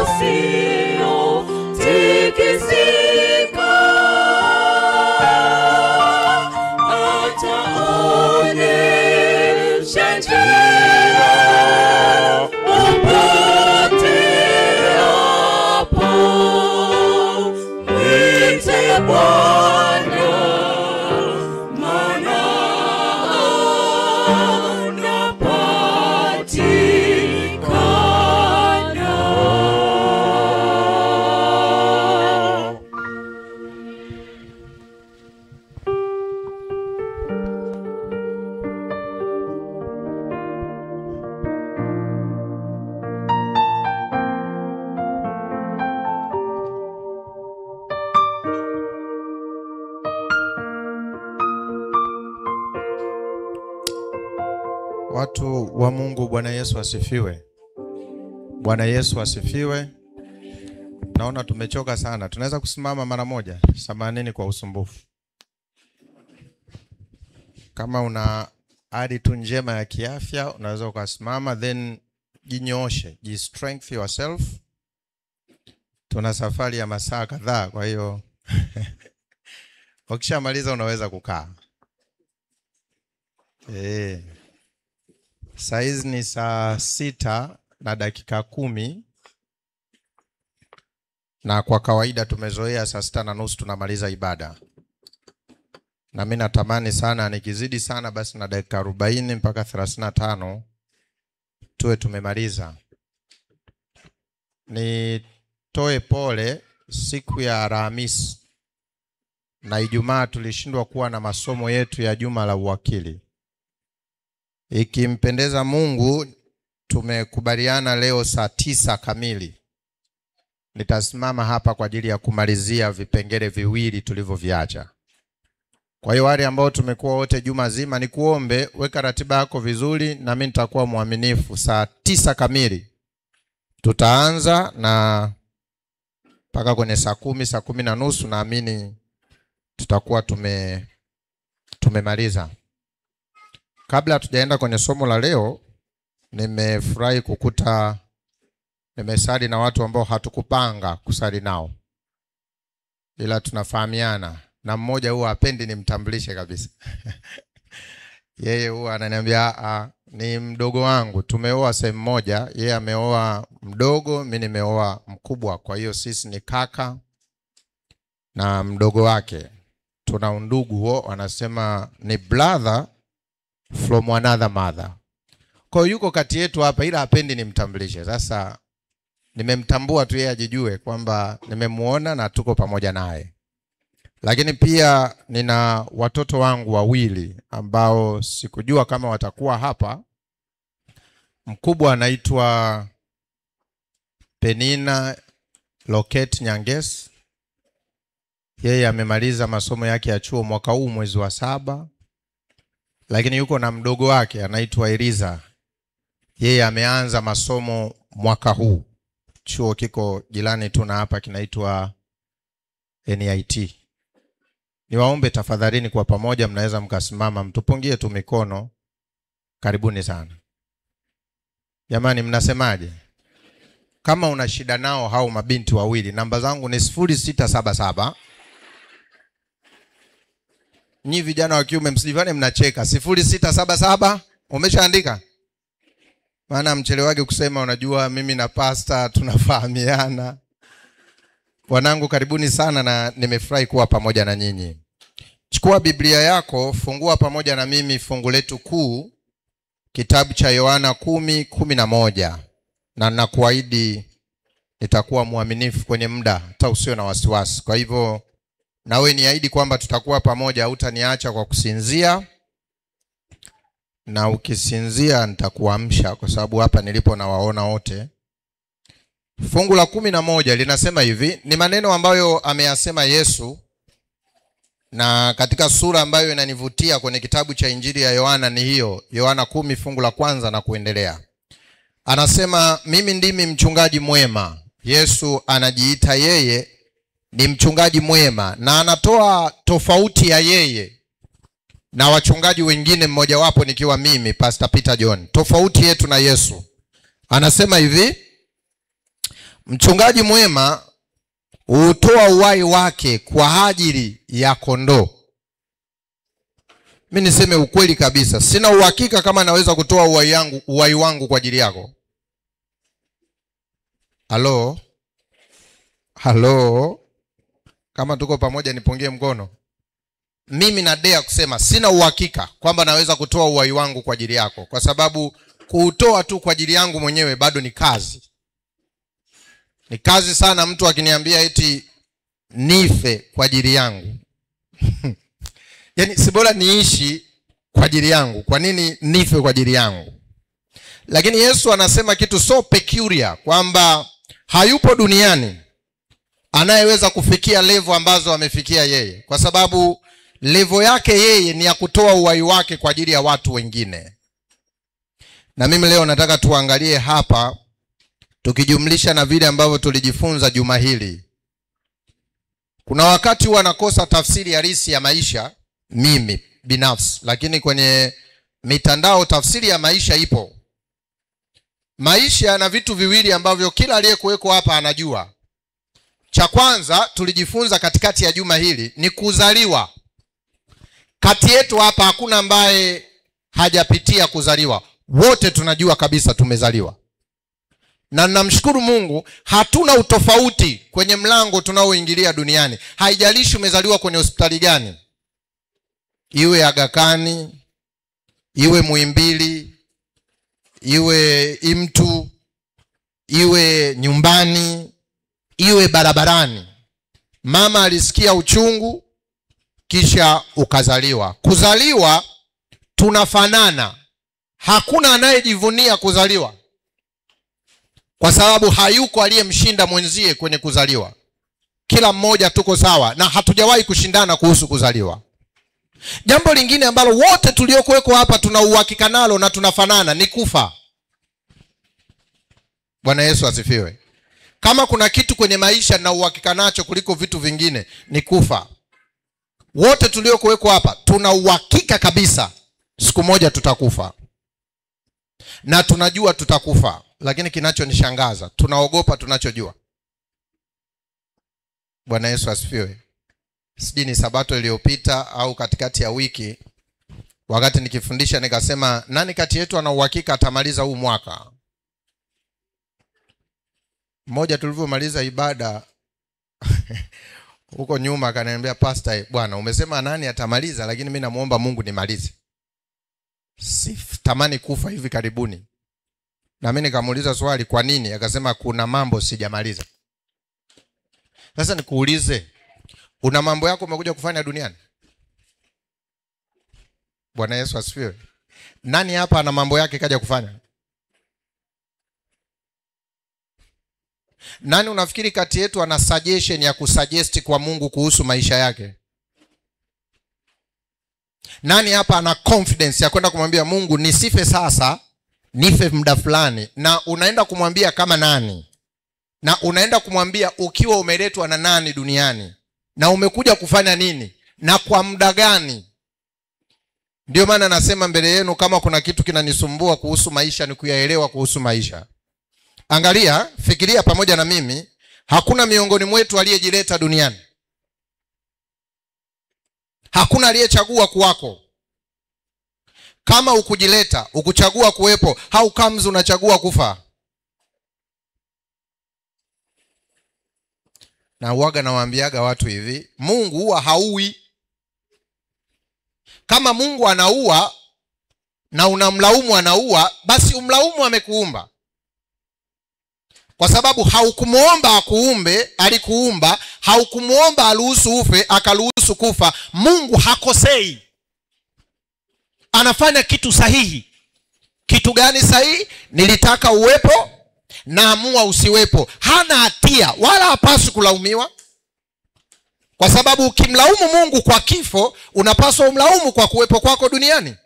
usiotikisika. Ataonyesha njia upoteapo. Mwite Bwana, maana anapatikana. Watu wa Mungu, Bwana Yesu asifiwe. Bwana Yesu asifiwe. Naona tumechoka sana. Tunaweza kusimama mara moja. Samanini kwa usumbufu. Kama una hali tu njema ya kiafya, unaweza ukasimama, then jinyooshe, strengthen yourself. Tuna safari ya masaa kadhaa, kwa hiyo ukishamaliza unaweza kukaa. Saizi ni saa 6:10, na kwa kawaida tumezoea saa 6:30 tunamaliza ibada. Na mimi natamani sana nikizidi sana basi na dakika 40 mpaka 35 tuwe tumemaliza. nitoe pole. Siku ya Alhamisi na Ijumaa tulishindwa kuwa na masomo yetu ya juma la uwakili. Ikimpendeza Mungu, tumekubaliana leo saa 9 kamili nitasimama hapa kwa ajili ya kumalizia vipengele viwili tulivyoviacha. Kwa hiyo wale ambao tumekuwa wote juma zima, ni kuombe weka ratiba yako vizuri, na mimi nitakuwa mwaminifu. Saa 9 kamili tutaanza na mpaka kwenye saa 10, saa 10:30 naamini tutakuwa tumemaliza. Kabla tujaenda kwenye somo la leo, nimefurahi kukuta nimesali na watu ambao hatukupanga kusali nao, ila tunafahamiana, na mmoja huwa hapendi nimtambulishe kabisa. Yeye huwa ananiambia ni mdogo wangu, tumeoa sehemu moja, yeye ameoa mdogo, mimi nimeoa mkubwa. Kwa hiyo sisi ni kaka na mdogo wake, tuna undugu huo, wanasema ni brother from another mother. Kwa hiyo yuko kati yetu hapa, ila hapendi nimtambulishe. Sasa nimemtambua tu yeye ajijue kwamba nimemuona na tuko pamoja naye. Lakini pia nina watoto wangu wawili ambao sikujua kama watakuwa hapa. Mkubwa anaitwa Penina Loket Nyanges. Yeye amemaliza masomo yake ya chuo mwaka huu mwezi wa 7. Lakini yuko na mdogo wake anaitwa Eliza. Yeye ameanza masomo mwaka huu. Chuo kiko jirani tu na hapa, kinaitwa NIT. Niwaombe tafadhalini kwa pamoja, mnaweza mkasimama mtupungie tu mikono. Karibuni sana. Jamani, mnasemaje? Kama una shida nao hao mabinti wawili, namba zangu ni 0677. Nyi vijana wa kiume msijivane mnacheka. 0677 umeshaandika? Maana mchelewage kusema unajua mimi na pastor tunafahamiana. Wanangu, karibuni sana na nimefurahi kuwa pamoja na nyinyi. Chukua Biblia yako, fungua pamoja na mimi fungu letu kuu, kitabu cha Yohana 10:11. Na nakuahidi nitakuwa mwaminifu kwenye muda, hata usio na wasiwasi. Kwa hivyo nawe niahidi kwamba tutakuwa pamoja, hutaniacha kwa kusinzia. Na ukisinzia nitakuamsha, kwa sababu hapa nilipo na waona wote. Fungu la 11 linasema hivi, ni maneno ambayo ameyasema Yesu, na katika sura ambayo inanivutia kwenye kitabu cha Injili ya Yohana ni hiyo, Yohana 10 fungu la 1 na kuendelea. Anasema, mimi ndimi mchungaji mwema. Yesu anajiita yeye ni mchungaji mwema, na anatoa tofauti ya yeye na wachungaji wengine, mmoja wapo nikiwa mimi Pastor Peter John. Tofauti yetu na Yesu, anasema hivi, mchungaji mwema hutoa uhai wake kwa ajili ya kondoo. Mimi niseme ukweli kabisa, sina uhakika kama naweza kutoa uhai wangu kwa ajili yako. Halo? Kama tuko pamoja nipungie mkono. Mimi nadea kusema sina uhakika kwamba naweza kutoa uhai wangu kwa ajili yako, kwa sababu kuutoa tu kwa ajili yangu mwenyewe bado ni kazi. Ni kazi sana mtu akiniambia eti nife kwa ajili yangu. Yaani si bora niishi kwa ajili yangu? Kwa nini nife kwa ajili yangu? Lakini Yesu anasema kitu so peculiar kwamba hayupo duniani anayeweza kufikia level ambazo amefikia yeye, kwa sababu level yake yeye ni ya kutoa uhai wake kwa ajili ya watu wengine. Na mimi leo nataka tuangalie hapa, tukijumlisha na vile ambavyo tulijifunza juma hili. Kuna wakati huwa nakosa tafsiri halisi ya maisha mimi binafsi, lakini kwenye mitandao tafsiri ya maisha ipo. Maisha na vitu viwili ambavyo kila aliyekuweko hapa anajua. Cha kwanza tulijifunza katikati ya juma hili ni kuzaliwa. Kati yetu hapa hakuna ambaye hajapitia kuzaliwa. Wote tunajua kabisa tumezaliwa. Na namshukuru Mungu hatuna utofauti kwenye mlango tunaoingilia duniani. Haijalishi umezaliwa kwenye hospitali gani. Iwe Aga Khan, iwe Muhimbili, iwe Imtu, iwe nyumbani, wewe barabarani. Mama alisikia uchungu, kisha ukazaliwa. Kuzaliwa tunafanana. Hakuna anayejivunia kuzaliwa, kwa sababu hayuko aliyemshinda mwenzie kwenye kuzaliwa. Kila mmoja tuko sawa na hatujawahi kushindana kuhusu kuzaliwa. Jambo lingine ambalo wote tuliokuweko hapa tuna uhakika nalo na tunafanana ni kufa. Bwana Yesu asifiwe. Kama kuna kitu kwenye maisha na uhakika nacho kuliko vitu vingine ni kufa. Wote tuliokuweko hapa tuna uhakika kabisa siku moja tutakufa. Na tunajua tutakufa, lakini kinachonishangaza tunaogopa tunachojua. Bwana Yesu asifiwe. Sijui ni Sabato iliyopita au katikati ya wiki, wakati nikifundisha nikasema nani kati yetu ana uhakika atamaliza huu mwaka? Mmoja tulivyomaliza ibada huko nyuma akaniambia, pastor, bwana umesema nani atamaliza, lakini mimi namuomba Mungu nimalize. Sitamani kufa hivi karibuni. Na mimi nikamuuliza swali, kwa nini? Akasema kuna mambo sijamaliza. Sasa nikuulize, una mambo yako umekuja kufanya duniani? Bwana Yesu asifiwe. Nani hapa ana mambo yake kaja kufanya? Nani unafikiri kati yetu ana suggestion ya kusuggest kwa Mungu kuhusu maisha yake? Nani hapa ana confidence ya kwenda kumwambia Mungu nisife sasa, nife muda fulani? Na unaenda kumwambia kama nani? Na unaenda kumwambia ukiwa umeletwa na nani duniani? Na umekuja kufanya nini? Na kwa muda gani? Ndio maana nasema mbele yenu, kama kuna kitu kinanisumbua kuhusu maisha ni kuyaelewa kuhusu maisha. Angalia, fikiria pamoja na mimi, hakuna miongoni mwetu aliyejileta duniani. Hakuna aliyechagua kuwako. Kama ukujileta, ukuchagua kuwepo, how comes unachagua kufa? Na uwaga nawaambiaga watu hivi, Mungu huwa haui. Kama Mungu anaua na unamlaumu anaua, basi umlaumu amekuumba. Kwa sababu haukumuomba akuumbe, alikuumba. Haukumuomba aruhusu ufe, akaruhusu kufa. Mungu hakosei. Anafanya kitu sahihi. Kitu gani sahihi? Nilitaka uwepo, naamua usiwepo. Hana hatia wala hapaswi kulaumiwa. Kwa sababu ukimlaumu Mungu kwa kifo, unapaswa umlaumu kwa kuwepo kwako duniani.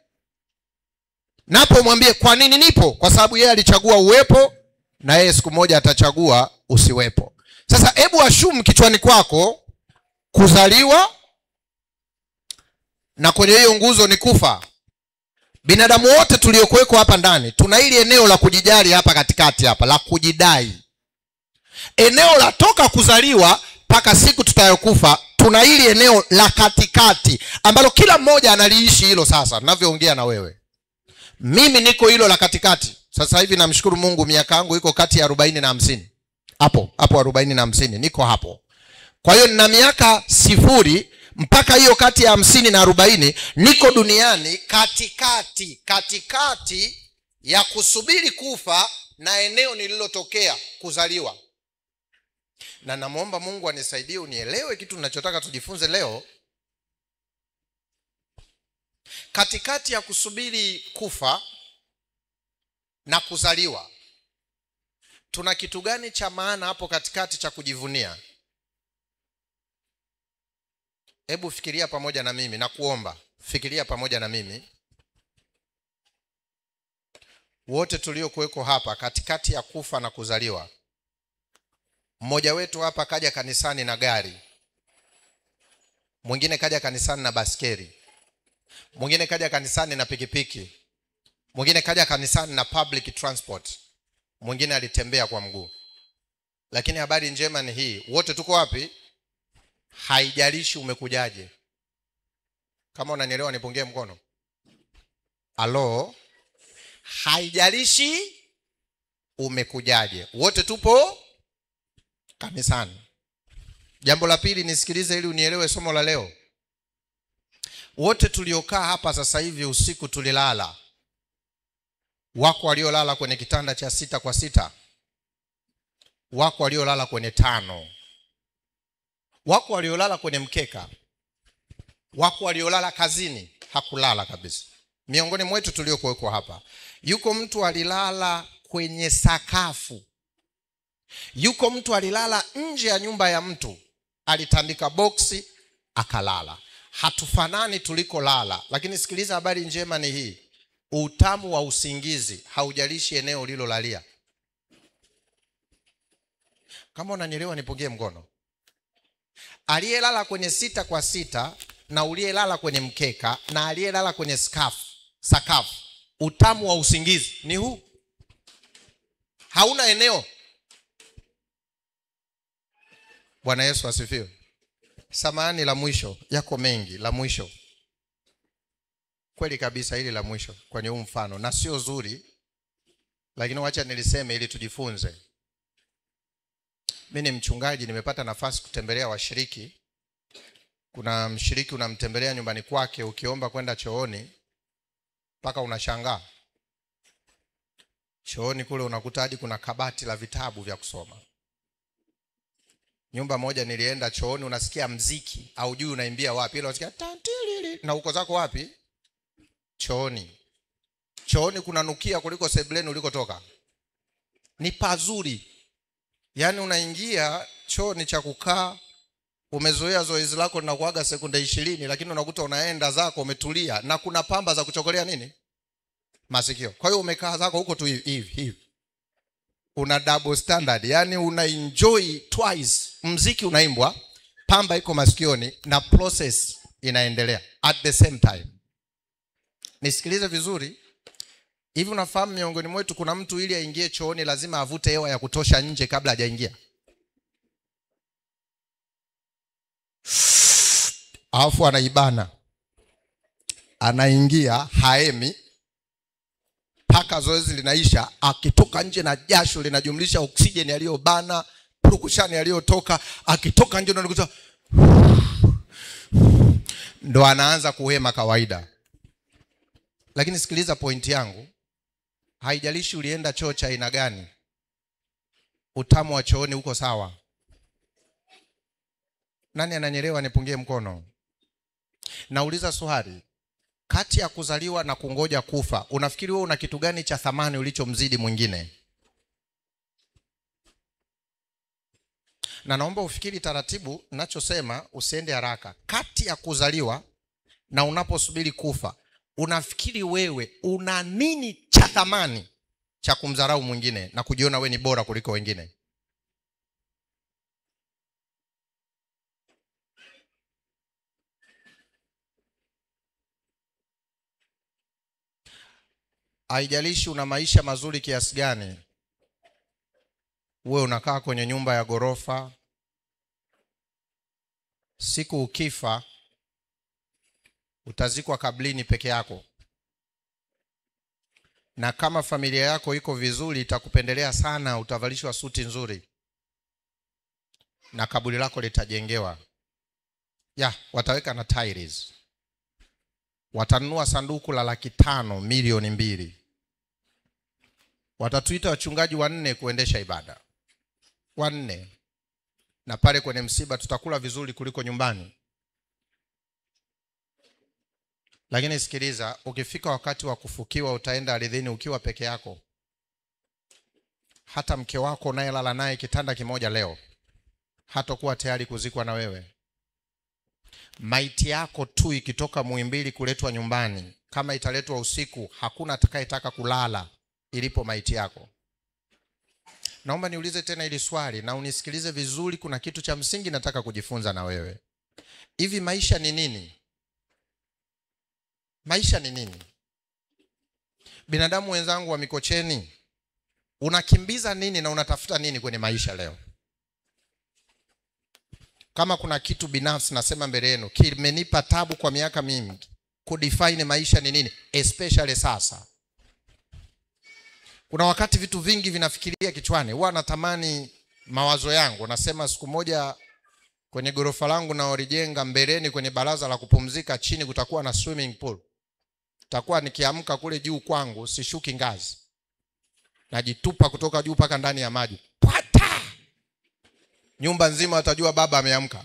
Napo mwambie kwa nini nipo? Kwa sababu yeye alichagua uwepo, na yeye siku moja atachagua usiwepo. Sasa hebu ashumu kichwani kwako kuzaliwa, na kwenye hiyo nguzo ni kufa. Binadamu wote tuliokuweko hapa ndani tuna ile eneo la kujijali hapa katikati hapa, la kujidai. Eneo la toka kuzaliwa mpaka siku tutayokufa, tuna ile eneo la katikati ambalo kila mmoja analiishi hilo. Sasa ninavyoongea na wewe, mimi niko hilo la katikati. Sasa hivi namshukuru Mungu, miaka yangu iko kati ya 40 na 50. Hapo 40 na 50 niko hapo. Kwa hiyo nina miaka 0 mpaka hiyo kati ya 50 na 40 niko duniani katikati ya kusubiri kufa na eneo nililotokea kuzaliwa. Na namuomba Mungu anisaidie unielewe kitu ninachotaka tujifunze leo. Katikati ya kusubiri kufa na kuzaliwa, tuna kitu gani cha maana hapo katikati cha kujivunia? Hebu fikiria pamoja na mimi, na kuomba fikiria pamoja na mimi. Wote tuliokuweko hapa katikati ya kufa na kuzaliwa, mmoja wetu hapa kaja kanisani na gari, mwingine kaja kanisani na baskeli, mwingine kaja kanisani na pikipiki, mwingine kaja kanisani na public transport, mwingine alitembea kwa mguu. Lakini habari njema ni hii, wote tuko wapi? Haijalishi umekujaje. Kama unanielewa nipungie mkono. Alo? Haijalishi umekujaje, wote tupo kanisani. Jambo la pili, nisikilize ili unielewe somo la leo. Wote tuliokaa hapa sasa hivi usiku tulilala. Wako waliolala kwenye kitanda cha 6 kwa 6. Wako waliolala kwenye 5. Wako waliolala kwenye mkeka, wako waliolala kazini, hakulala kabisa. Miongoni mwetu tuliokuwekwa hapa, yuko mtu alilala kwenye sakafu. Yuko mtu alilala nje ya nyumba ya mtu, alitandika boksi akalala. Hatufanani tuliko lala, lakini sikiliza, habari njema ni hii: utamu wa usingizi haujalishi eneo ulilolalia. Kama unanielewa nipungie mkono. Aliyelala kwenye 6x6 na uliyelala kwenye mkeka na aliyelala kwenye sakafu, utamu wa usingizi ni huu. Hauna eneo. Bwana Yesu asifiwe. Samahani, la mwisho, yako mengi, la mwisho. Kweli kabisa, hili la mwisho kwenye huu mfano, na sio zuri, lakini wacha niliseme ili tujifunze. Mimi ni mchungaji, nimepata nafasi kutembelea washiriki. Kuna mshiriki unamtembelea nyumbani kwake, ukiomba kwenda chooni mpaka unashangaa. Chooni kule unakuta hadi kuna kabati la vitabu vya kusoma. Nyumba moja nilienda chooni, unasikia mziki au juu unaimbia wapi, ile unasikia tantilili, na uko zako wapi? Chooni. Chooni kunanukia kuliko sebuleni ulikotoka. Ni pazuri. Yaani unaingia chooni cha kukaa, umezoea zoezi lako linakuaga sekunde 20, lakini unakuta unaenda zako umetulia na kuna pamba za kuchokolea nini? Masikio. Kwa hiyo umekaa zako huko tu hivi. Una double standard, yani una enjoy twice. Mziki unaimbwa, pamba iko masikioni na process inaendelea at the same time. Nisikilize vizuri. Hivi unafahamu miongoni mwetu kuna mtu ili aingie chooni lazima avute hewa ya kutosha nje kabla hajaingia? Alafu anaibana. Anaingia haemi mpaka zoezi linaisha, akitoka nje na jasho linajumlisha oksijeni aliyobana, purukushani aliyotoka, akitoka nje unakuta ndo anaanza kuhema kawaida. Lakini sikiliza pointi yangu, haijalishi ulienda choo cha aina gani, utamu wa chooni uko sawa. Nani ananielewa nipungie mkono? Nauliza swali, kati ya kuzaliwa na kungoja kufa, unafikiri wewe una kitu gani cha thamani ulichomzidi mwingine? Na naomba ufikiri taratibu, ninachosema usiende haraka. Kati ya kuzaliwa na unaposubiri kufa, unafikiri wewe una nini cha thamani cha kumdharau mwingine na kujiona wewe ni bora kuliko wengine? Haijalishi una maisha mazuri kiasi gani, wewe unakaa kwenye nyumba ya gorofa, siku ukifa utazikwa kablini peke yako. Na kama familia yako iko vizuri itakupendelea sana, utavalishwa suti nzuri na kaburi lako litajengewa. Wataweka na tiles. Watanunua sanduku la 500,000, milioni 2. Watatuita wachungaji 4 kuendesha ibada. 4. Na pale kwenye msiba tutakula vizuri kuliko nyumbani. Lakini sikiliza, ukifika wakati wa kufukiwa utaenda ardhini ukiwa peke yako. Hata mke wako unayelala naye kitanda kimoja leo hatakuwa tayari kuzikwa na wewe. Maiti yako tu ikitoka Muhimbili kuletwa nyumbani, kama italetwa usiku, hakuna atakayetaka kulala ilipo maiti yako. Naomba niulize tena hili swali na unisikilize vizuri, kuna kitu cha msingi nataka kujifunza na wewe. Hivi maisha ni nini? Maisha ni nini? Binadamu wenzangu wa Mikocheni, unakimbiza nini na unatafuta nini kwenye maisha leo? Kama kuna kitu binafsi nasema mbele yenu kimenipa tabu kwa miaka mingi kudefine maisha ni nini, especially sasa. Kuna wakati vitu vingi vinafikiria kichwani. Huwa natamani mawazo yangu, nasema siku moja kwenye gorofa langu na orijenga mbeleni kwenye baraza la kupumzika, chini kutakuwa na swimming pool. Takuwa nikiamka kule juu kwangu sishuki ngazi, najitupa kutoka juu paka ndani ya maji. Pata! Nyumba nzima watajua baba ameamka.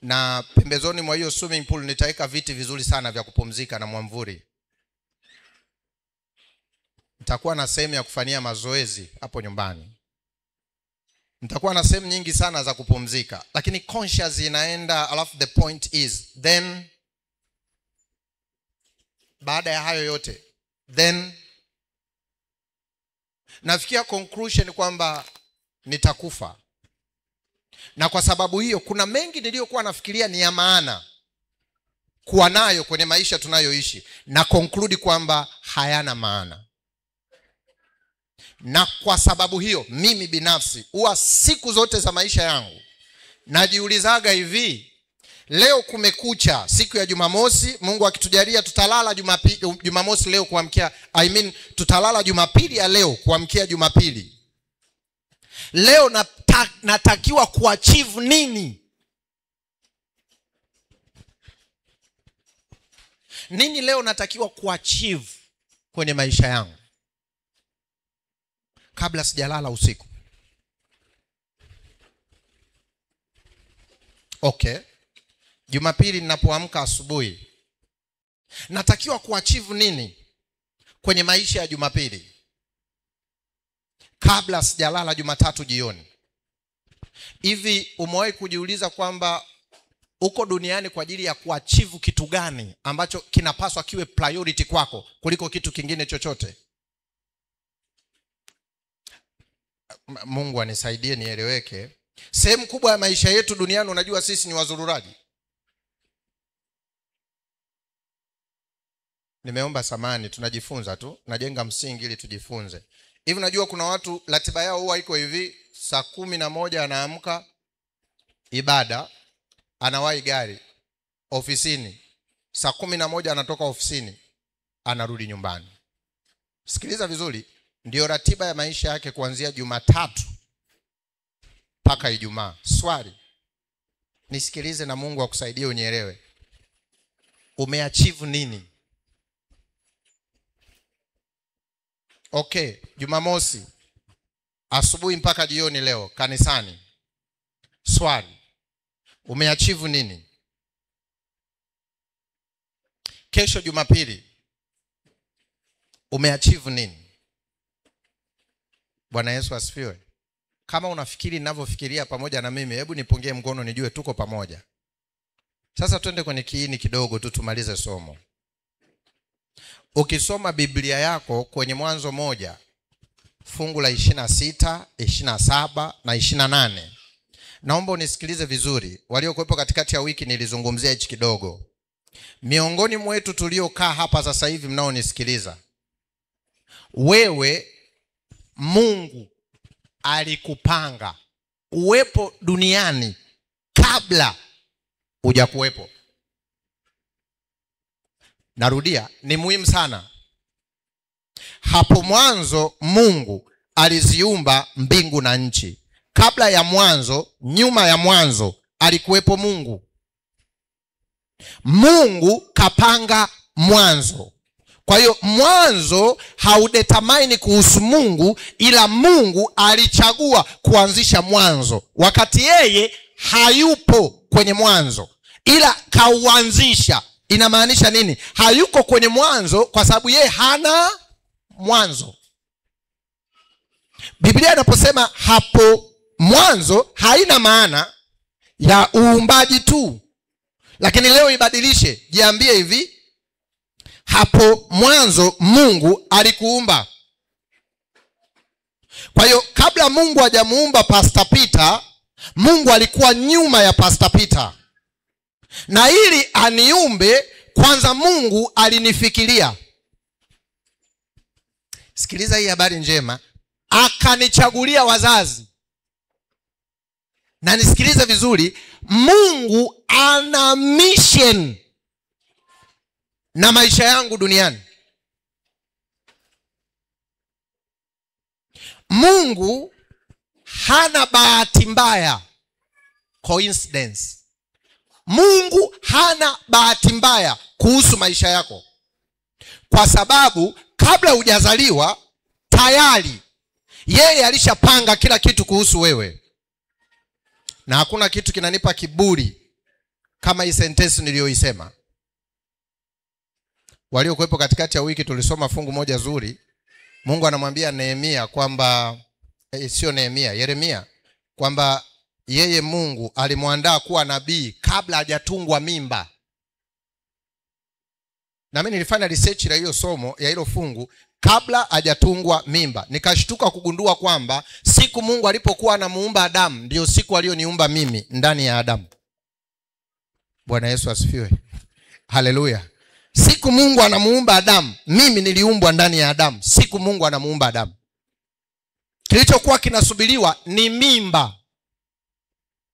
na pembezoni mwa hiyo swimming pool nitaweka viti vizuri sana vya kupumzika na mwamvuri. Nitakuwa na sehemu ya kufanyia mazoezi hapo nyumbani. Nitakuwa na sehemu nyingi sana za kupumzika. Lakini conscious inaenda, alafu the point is, then baada ya hayo yote, then nafikia conclusion kwamba nitakufa. Na kwa sababu hiyo kuna mengi niliyokuwa nafikiria ni ya maana kuwa nayo kwenye maisha tunayoishi, na conclude kwamba hayana maana. Na kwa sababu hiyo mimi binafsi huwa siku zote za maisha yangu najiulizaga hivi, leo kumekucha, siku ya Jumamosi, Mungu akitujalia tutalala Jumamosi leo kuamkia, tutalala Jumapili ya leo kuamkia Jumapili. Leo natakiwa kuachieve nini? Nini leo natakiwa kuachieve kwenye maisha yangu kabla sijalala usiku? Okay. Jumapili ninapoamka asubuhi, natakiwa kuachieve nini kwenye maisha ya Jumapili kabla sijalala Jumatatu jioni? Hivi umewahi kujiuliza kwamba uko duniani kwa ajili ya kuachieve kitu gani ambacho kinapaswa kiwe priority kwako kuliko kitu kingine chochote? Mungu anisaidie nieleweke. Sehemu kubwa ya maisha yetu duniani, unajua sisi ni wazururaji. Nimeomba samani, tunajifunza tu, najenga msingi ili tujifunze. Hivi unajua kuna watu ratiba yao huwa iko hivi: saa 11 anaamka ibada, anawahi gari ofisini, saa 11 anatoka ofisini, anarudi nyumbani. Sikiliza vizuri, ndio ratiba ya maisha yake kuanzia Jumatatu mpaka Ijumaa. Swali, nisikilize na Mungu akusaidie unielewe. Umeachieve nini? Okay, Jumamosi asubuhi mpaka jioni leo kanisani. Swali, umeachieve nini? Kesho Jumapili umeachieve nini? Bwana Yesu asifiwe. Kama unafikiri ninavyofikiria pamoja na mimi, hebu nipungie mkono nijue tuko pamoja. Sasa twende kwenye kiini kidogo tu tumalize somo. Ukisoma Biblia yako kwenye Mwanzo 1 fungu la 26, 27 na 28. Naomba unisikilize vizuri. Waliokuwepo katikati ya wiki nilizungumzia hichi kidogo. Miongoni mwetu tuliokaa hapa sasa hivi mnaonisikiliza, wewe Mungu alikupanga uwepo duniani kabla hujakuwepo. Narudia, ni muhimu sana. Hapo mwanzo Mungu aliziumba mbingu na nchi. Kabla ya mwanzo, nyuma ya mwanzo, alikuwepo Mungu. Mungu kapanga mwanzo. Kwa hiyo mwanzo haudetermine kuhusu Mungu, ila Mungu alichagua kuanzisha mwanzo wakati yeye hayupo kwenye mwanzo, ila kauanzisha. Inamaanisha nini? Hayuko kwenye mwanzo kwa sababu yeye hana mwanzo. Biblia inaposema hapo mwanzo haina maana ya uumbaji tu. Lakini leo ibadilishe, jiambie hivi: hapo mwanzo Mungu alikuumba. Kwa hiyo kabla Mungu hajamuumba Pastor Peter, Mungu alikuwa nyuma ya Pastor Peter. Na ili aniumbe, kwanza Mungu alinifikiria. Sikiliza hii habari njema. Akanichagulia wazazi. Na nisikilize vizuri, Mungu ana mission na maisha yangu duniani. Mungu hana bahati mbaya, coincidence. Mungu hana bahati mbaya kuhusu maisha yako, kwa sababu kabla hujazaliwa tayari yeye alishapanga kila kitu kuhusu wewe. Na hakuna kitu kinanipa kiburi kama hii sentence niliyoisema. Waliokuwepo katikati ya wiki tulisoma fungu moja zuri. Mungu anamwambia Nehemia kwamba sio Nehemia, Yeremia, kwamba yeye Mungu alimwandaa kuwa nabii kabla hajatungwa mimba. Na mimi nilifanya research ya hiyo somo, ya hilo fungu, kabla hajatungwa mimba. Nikashtuka kugundua kwamba siku Mungu alipokuwa anamuumba Adamu ndio siku aliyoniumba mimi ndani ya Adamu. Bwana Yesu asifiwe. Haleluya. Siku Mungu anamuumba Adamu, mimi niliumbwa ndani ya Adamu. Siku Mungu anamuumba Adamu, kilichokuwa kinasubiriwa ni mimba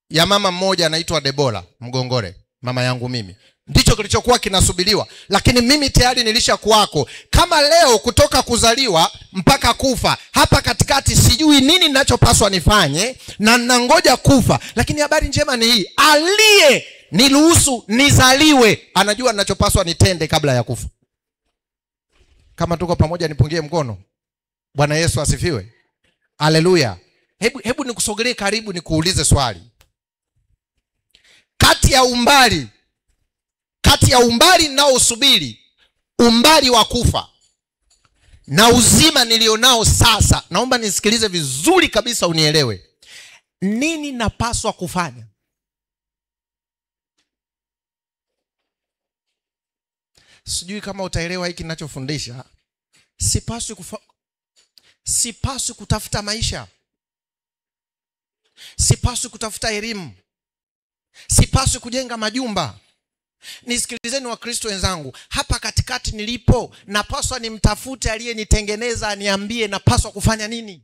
ya mama mmoja anaitwa Debora Mgongore, mama yangu mimi. Ndicho kilichokuwa kinasubiriwa, lakini mimi tayari nilishakuwako. Kama leo kutoka kuzaliwa mpaka kufa, hapa katikati sijui nini ninachopaswa nifanye na nangoja kufa. Lakini habari njema ni hii, aliye niruhusu nizaliwe anajua ninachopaswa nitende kabla ya kufa. Kama tuko pamoja nipungie mkono. Bwana Yesu asifiwe. Haleluya. Hebu nikusogelee karibu nikuulize swali. Kati ya umbali ninaosubiri, umbali wa kufa, na uzima nilionao sasa, naomba nisikilize vizuri kabisa unielewe. Nini napaswa kufanya? Sijui kama utaelewa hiki ninachofundisha. Sipaswi kutafuta maisha. Sipaswi kutafuta elimu. Sipaswi kujenga majumba. Nisikilizeni Wakristo wenzangu, hapa katikati nilipo napaswa nimtafute aliyenitengeneza aniambie napaswa kufanya nini.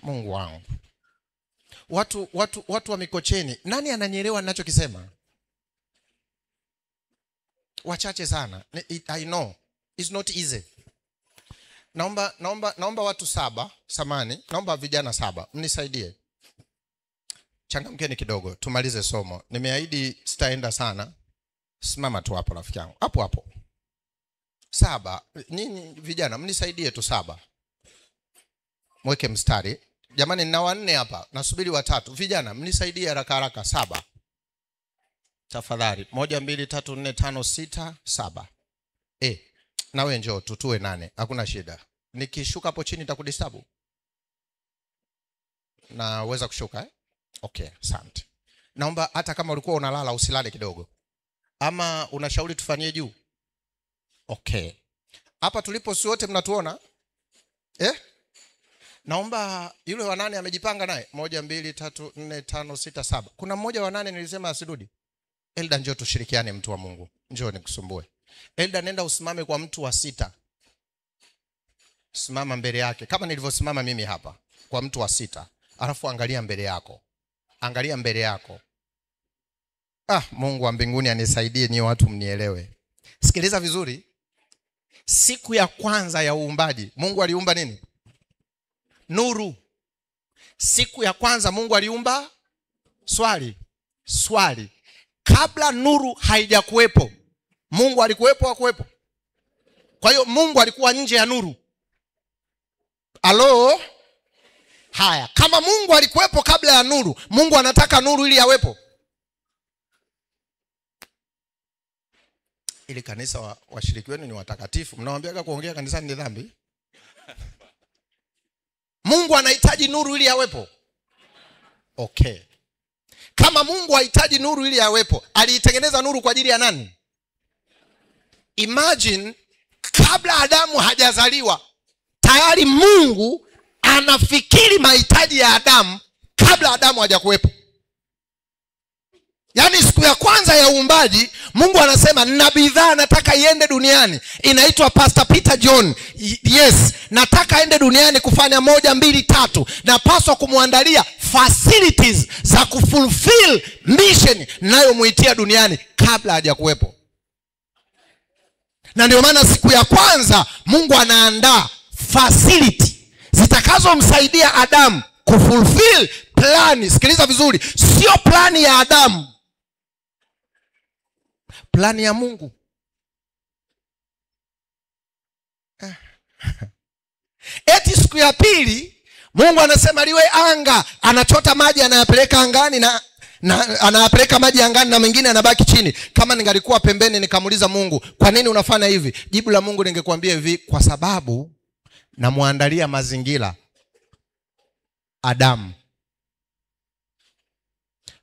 Mungu wangu. Watu wa Mikocheni, nani ananielewa ninachokisema? Wachache sana. I know it's not easy. Naomba watu 7, samani, naomba vijana 7 mnisaidie. Changamkeni kidogo tumalize somo. Nimeahidi sitaenda sana. Simama tu hapo rafiki yangu. Hapo. 7. Nini vijana mnisaidie tu 7. Mweke mstari. Jamani nina 4 hapa. Nasubiri 3. Vijana mnisaidie haraka 7. Tafadhali. 1 2 3 4 5 6 7. Na wewe njoo tutue 8. Hakuna shida. Nikishuka hapo chini nitakudistabu. Naweza kushuka Okay, asante. Naomba hata kama ulikuwa unalala usilale kidogo. Ama unashauri tufanyie juu? Okay. Hapa tulipo si wote mnatuona? Naomba yule wa 8 amejipanga naye. 1 2 3 4 5 6 7. Kuna mmoja wa 8 nilisema asirudi. Elda njoo tushirikiane mtu wa Mungu. Njoo nikusumbue. Elda nenda usimame kwa mtu wa 6. Simama mbele yake kama nilivyosimama mimi hapa kwa mtu wa 6. Alafu angalia mbele yako. Angalia mbele yako. Mungu wa mbinguni anisaidie ni watu mnielewe. Sikiliza vizuri. Siku ya kwanza ya uumbaji, Mungu aliumba nini? Nuru. Siku ya kwanza Mungu aliumba swali. Kabla nuru haijakuwepo, Mungu alikuwepo hakuwepo? Kwa hiyo Mungu alikuwa nje ya nuru. Halo? Haya, kama Mungu alikuwepo kabla ya nuru, Mungu anataka nuru ili awepo. Ili kanisa washiriki wenu ni watakatifu, mnawaambiaga kuongea kanisani ni dhambi? Mungu anahitaji nuru ili awepo? Okay. Kama Mungu hahitaji nuru ili awepo, aliitengeneza nuru kwa ajili ya nani? Imagine kabla Adamu hajazaliwa, tayari Mungu anafikiri mahitaji ya Adamu kabla Adamu hajakuwepo. Yaani siku ya kwanza ya uumbaji, Mungu anasema nina bidhaa nataka iende duniani. Inaitwa Pastor Peter John. Yes, nataka aende duniani kufanya 1 2 3. Napaswa kumuandalia facilities za kufulfill mission ninayomuitia duniani kabla hajakuwepo. Na ndio maana siku ya kwanza Mungu anaandaa facility zitakazomsaidia Adamu kufulfill plani. Sikiliza vizuri, sio plani ya Adamu, plani ya Mungu. Eti siku ya pili Mungu anasema liwe anga, anachota maji anayapeleka angani na anapeleka maji angani na mengine anabaki chini. Kama ningalikuwa pembeni nikamuuliza Mungu, kwa nini unafanya hivi? Jibu la Mungu ningekwambia hivi, kwa sababu namuandalia mazingira Adamu.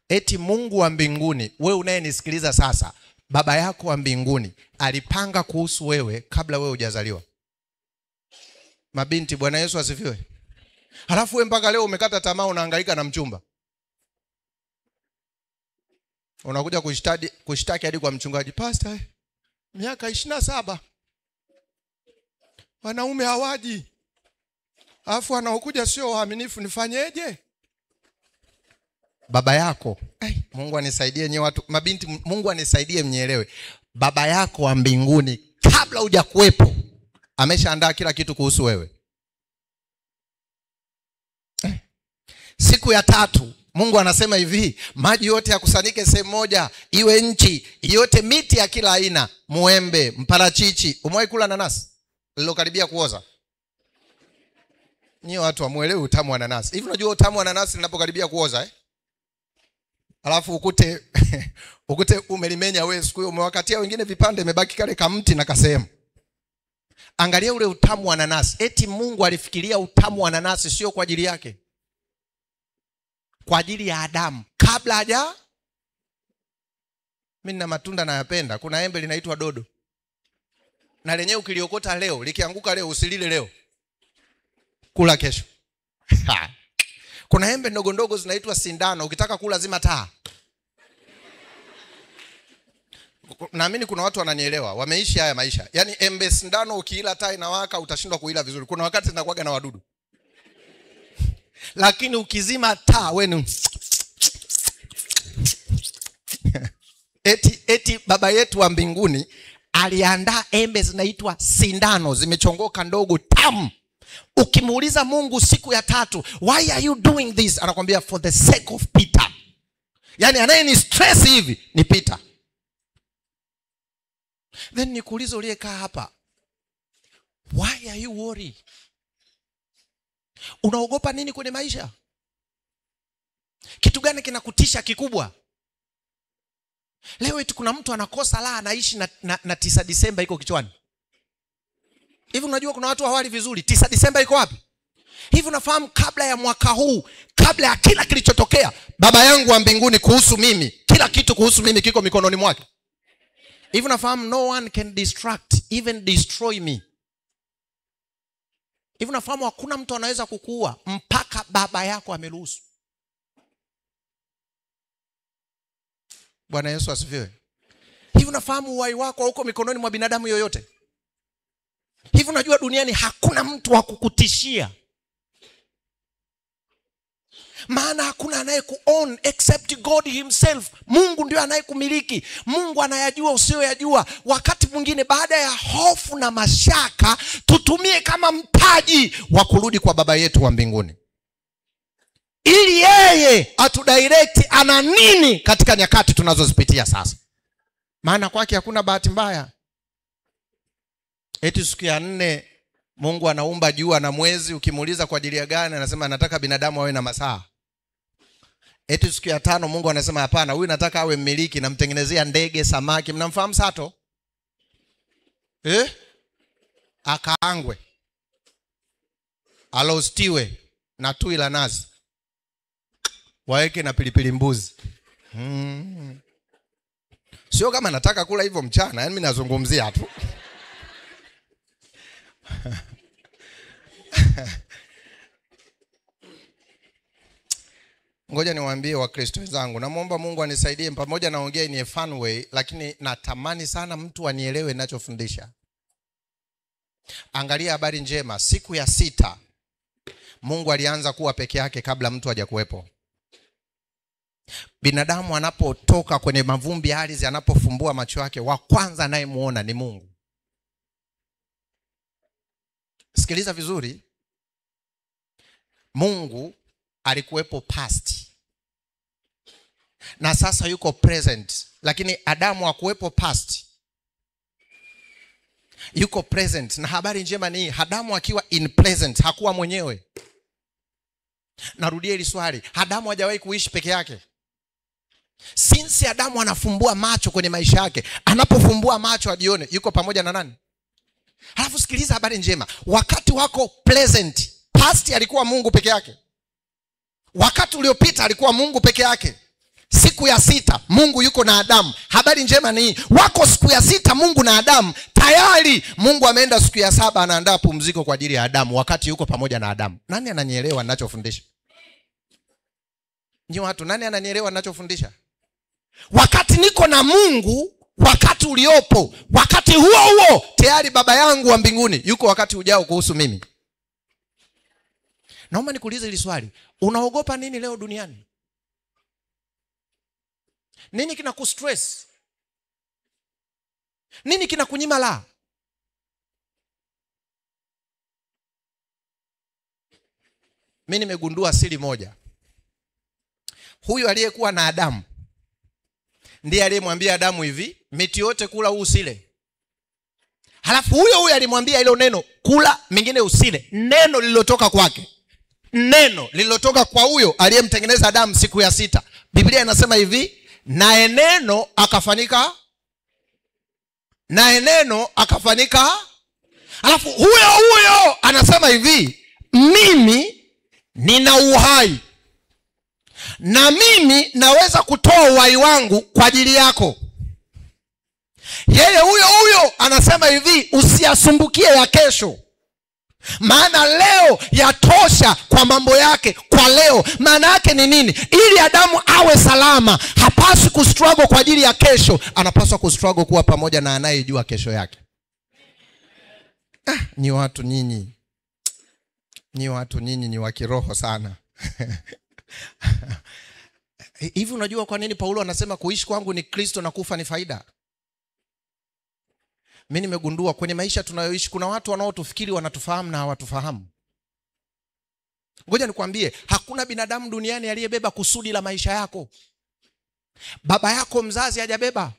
Eti Mungu wa mbinguni, wewe unayenisikiliza sasa, baba yako wa mbinguni alipanga kuhusu wewe kabla wewe hujazaliwa. Mabinti, Bwana Yesu asifiwe. Halafu wewe mpaka leo umekata tamaa, unahangaika na mchumba. Unakuja kushtaki hadi kwa mchungaji, pastor, miaka 27 wanaume hawaji, alafu wanaokuja sio waaminifu, nifanyeje? Baba yako, Mungu anisaidie nyewe watu, mabinti, Mungu anisaidie mnielewe. Baba yako wa mbinguni kabla hujakuwepo ameshaandaa kila kitu kuhusu wewe. Siku ya 3 Mungu anasema hivi, maji yote yakusanyike sehemu moja, iwe nchi, yote miti ya kila aina, muembe, mparachichi. Umewahi kula nanasi lilokaribia kuoza? Nyie watu hamuelewi utamu wa nanasi. Hivi unajua utamu wa nanasi linapokaribia kuoza Alafu ukute umelimenya wewe siku hiyo, umewakatia wengine vipande, imebaki kale kamti na kasehemu. Angalia ule utamu wa nanasi. Eti Mungu alifikiria utamu wa nanasi sio kwa ajili yake, kwa ajili ya Adamu kabla haja. Mimi nina matunda nayapenda. Kuna embe linaitwa dodo, na lenyewe ukiliokota leo, likianguka leo usilile leo, kula kesho. Kuna embe ndogo ndogo zinaitwa sindano, ukitaka kula lazima taa. Naamini kuna watu wananielewa, wameishi haya maisha. Yaani embe sindano ukiila taa inawaka, utashindwa kuila vizuri. Kuna wakati zinakuaga na wadudu. Lakini ukizima taa wewe eti baba yetu wa mbinguni aliandaa embe zinaitwa sindano, zimechongoka ndogo tamu. Ukimuuliza Mungu siku ya 3, why are you doing this? Anakuambia for the sake of Peter. Yaani anayeni stress hivi ni Peter. Then nikuulize uliyekaa hapa, why are you worried? Unaogopa nini kwenye maisha? Kitu gani kinakutisha kikubwa? Leo eti kuna mtu anakosa la anaishi na 9 Disemba iko kichwani. Hivi unajua kuna watu hawali vizuri, 9 Disemba iko wapi? Hivi unafahamu kabla ya mwaka huu, kabla ya kila kilichotokea, baba yangu wa mbinguni kuhusu mimi, kila kitu kuhusu mimi kiko mikononi mwake. Hivi unafahamu no one can distract, even destroy me. Hivi unafahamu hakuna mtu anaweza kukuua mpaka baba yako ameruhusu. Bwana Yesu asifiwe. Hivi unafahamu uhai wako huko mikononi mwa binadamu yoyote? Hivi unajua duniani hakuna mtu wa kukutishia. Maana hakuna anayeku-own except God himself. Mungu ndio anayekumiliki. Mungu anayajua usiyoyajua. Wakati mwingine baada ya hofu na mashaka, tutumie kama mtaji wa kurudi kwa baba yetu wa mbinguni, ili yeye atudirect ana nini katika nyakati tunazozipitia sasa. Maana kwake hakuna bahati mbaya. Eti siku ya 4 Mungu anaumba jua na mwezi, ukimuuliza kwa ajili ya gani anasema anataka binadamu awe na masaa. Eti siku ya 5 Mungu anasema hapana, huyu nataka awe mmiliki, namtengenezea ndege, samaki. Mnamfahamu Sato? Akaangwe, alostiwe na tui la nazi, waeke na pilipili mbuzi. Sio kama nataka kula hivyo mchana, yani mimi nazungumzia tu. Ngoja niwaambie Wakristo wenzangu, namuomba Mungu anisaidie pamoja naongea in a fun way, lakini natamani sana mtu anielewe ninachofundisha. Angalia habari njema, siku ya 6 Mungu alianza kuwa peke yake kabla mtu hajakuwepo. Binadamu anapotoka kwenye mavumbi ya ardhi, anapofumbua macho yake, wa kwanza anayemuona ni Mungu. Sikiliza vizuri. Mungu alikuwepo past na sasa yuko present, lakini Adamu hakuwepo past, yuko present. Na habari njema ni Adamu akiwa in present hakuwa mwenyewe. Narudia hili swali, Adamu hajawahi kuishi peke yake. Since Adamu anafumbua macho kwenye maisha yake, anapofumbua macho ajione yuko pamoja na nani? Halafu sikiliza habari njema. Wakati wako present, past alikuwa Mungu peke yake. Wakati uliopita alikuwa Mungu peke yake. Siku ya 6 Mungu yuko na Adamu. Habari njema ni hii, wako siku ya 6 Mungu na Adamu. Tayari Mungu ameenda siku ya 7 anaandaa pumziko kwa ajili ya Adamu wakati yuko pamoja na Adamu. Nani ananielewa ninachofundisha? Ni watu, nani ananielewa ninachofundisha? Wakati niko na Mungu, wakati uliopo, wakati huo tayari baba yangu wa mbinguni yuko wakati ujao kuhusu mimi. Naomba nikuulize hili swali. Unaogopa nini leo duniani? Nini kinakustress? Nini kinakunyima la? Mimi nimegundua siri moja. Huyu aliyekuwa na Adamu ndiye aliyemwambia Adamu hivi, miti yote kula usile. Halafu huyo alimwambia hilo neno, kula mingine usile. Neno lililotoka kwake. Neno lililotoka kwa huyo aliyemtengeneza Adamu siku ya 6. Biblia inasema hivi, naye neno akafanyika. Naye neno akafanyika. Halafu huyo anasema hivi, mimi nina uhai. Na mimi naweza kutoa uhai wangu kwa ajili yako. Yeye huyo anasema hivi, usiyasumbukie ya kesho, maana leo yatosha kwa mambo yake kwa leo. Maana yake ni nini? Ili Adamu awe salama, hapaswi kustruggle kwa ajili ya kesho, anapaswa kustruggle kuwa pamoja na anayejua kesho yake. Ni watu nyinyi. Ni watu nyinyi ni wa kiroho sana. Hivi unajua kwa nini Paulo anasema kuishi kwangu ni Kristo na kufa ni faida? Mimi nimegundua kwenye maisha tunayoishi kuna watu wanaotufikiri wanatufahamu na hawatufahamu. Ngoja nikwambie, hakuna binadamu duniani aliyebeba kusudi la maisha yako. Baba yako mzazi hajabeba,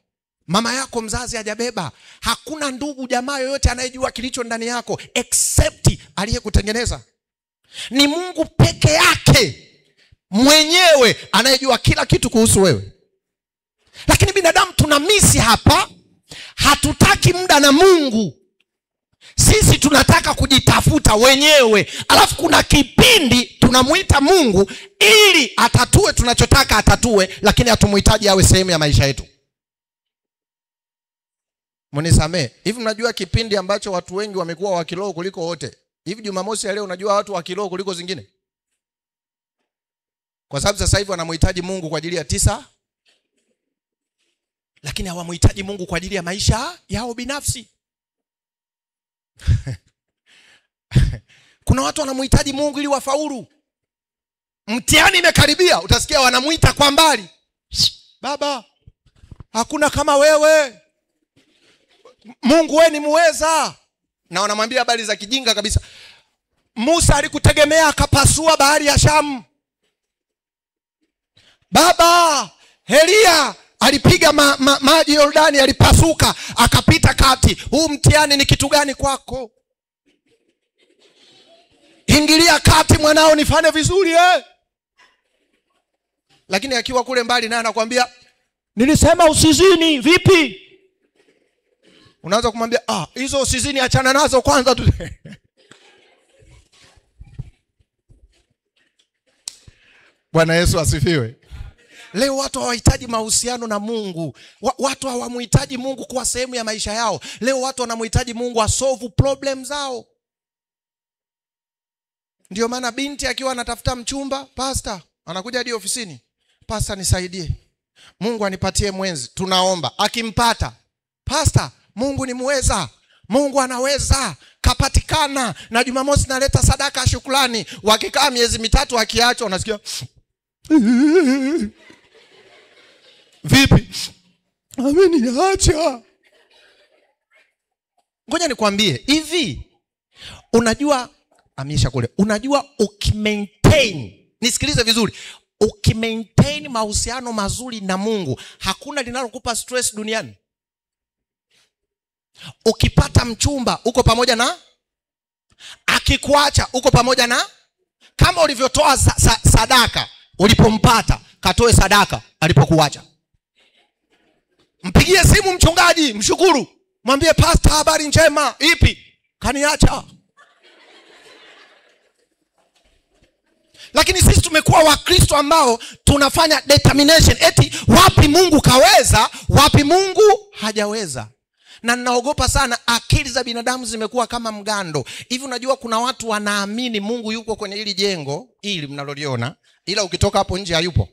mama yako mzazi hajabeba. Hakuna ndugu jamaa yoyote anayejua kilicho ndani yako except aliyekutengeneza. Ni Mungu peke yake mwenyewe anayejua kila kitu kuhusu wewe. Lakini binadamu tunamisi hapa. Hatutaki muda na Mungu. Sisi tunataka kujitafuta wenyewe. Alafu kuna kipindi tunamuita Mungu ili atatue tunachotaka atatue, lakini hatumuhitaji awe sehemu ya maisha yetu. Mnisamee. Hivi mnajua kipindi ambacho watu wengi wamekuwa wa kiroho kuliko wote? Hivi Jumamosi ya leo unajua watu wa kiroho kuliko zingine? Kwa sababu sasa hivi wanamuhitaji Mungu kwa ajili ya 9, lakini hawamuhitaji Mungu kwa ajili ya maisha yao binafsi. Kuna watu wanamuhitaji Mungu ili wafaulu. Mtihani imekaribia, utasikia wanamuita kwa mbali, baba, hakuna kama wewe. Mungu wewe ni muweza. Na wanamwambia habari za kijinga kabisa. Musa alikutegemea akapasua bahari ya Shamu. Baba, Elia alipiga maji Yordani alipasuka akapita kati. Huu mtihani ni kitu gani kwako? Ingilia kati mwanao nifanye vizuri Lakini akiwa kule mbali naye anakuambia nilisema usizini, vipi? Unaanza kumwambia hizo usizini achana nazo kwanza tu. Bwana Yesu asifiwe. Leo watu hawahitaji mahusiano na Mungu. Watu hawamuhitaji Mungu kuwa sehemu ya maisha yao. Leo watu wanamhitaji Mungu asolve problem zao. Ndio maana binti akiwa anatafuta mchumba, pastor anakuja hadi ofisini, pastor nisaidie, Mungu anipatie mwenzi. Tunaomba, akimpata, pastor Mungu ni muweza, Mungu anaweza, kapatikana, na Jumamosi naleta sadaka ya shukrani. Wakikaa miezi 3 akiacha unasikia vipi? Ameniacha. Ngoja nikwambie hivi, unajua amisha kule, unajua ukimaintain, nisikilize vizuri, ukimaintain mahusiano mazuri na Mungu, hakuna linalokupa stress duniani. Ukipata mchumba uko pamoja na, akikuacha uko pamoja na. Kama ulivyotoa sadaka, ulipompata katoe sadaka, alipokuacha. Mpigie simu mchungaji, mshukuru. Mwambie pastor, habari njema, ipi? Kaniacha. Lakini sisi tumekuwa Wakristo ambao tunafanya determination eti wapi Mungu kaweza, wapi Mungu hajaweza. Na ninaogopa sana, akili za binadamu zimekuwa kama mgando. Hivi unajua kuna watu wanaamini Mungu yuko kwenye hili jengo ili mnaloliona, ila ukitoka hapo nje hayupo.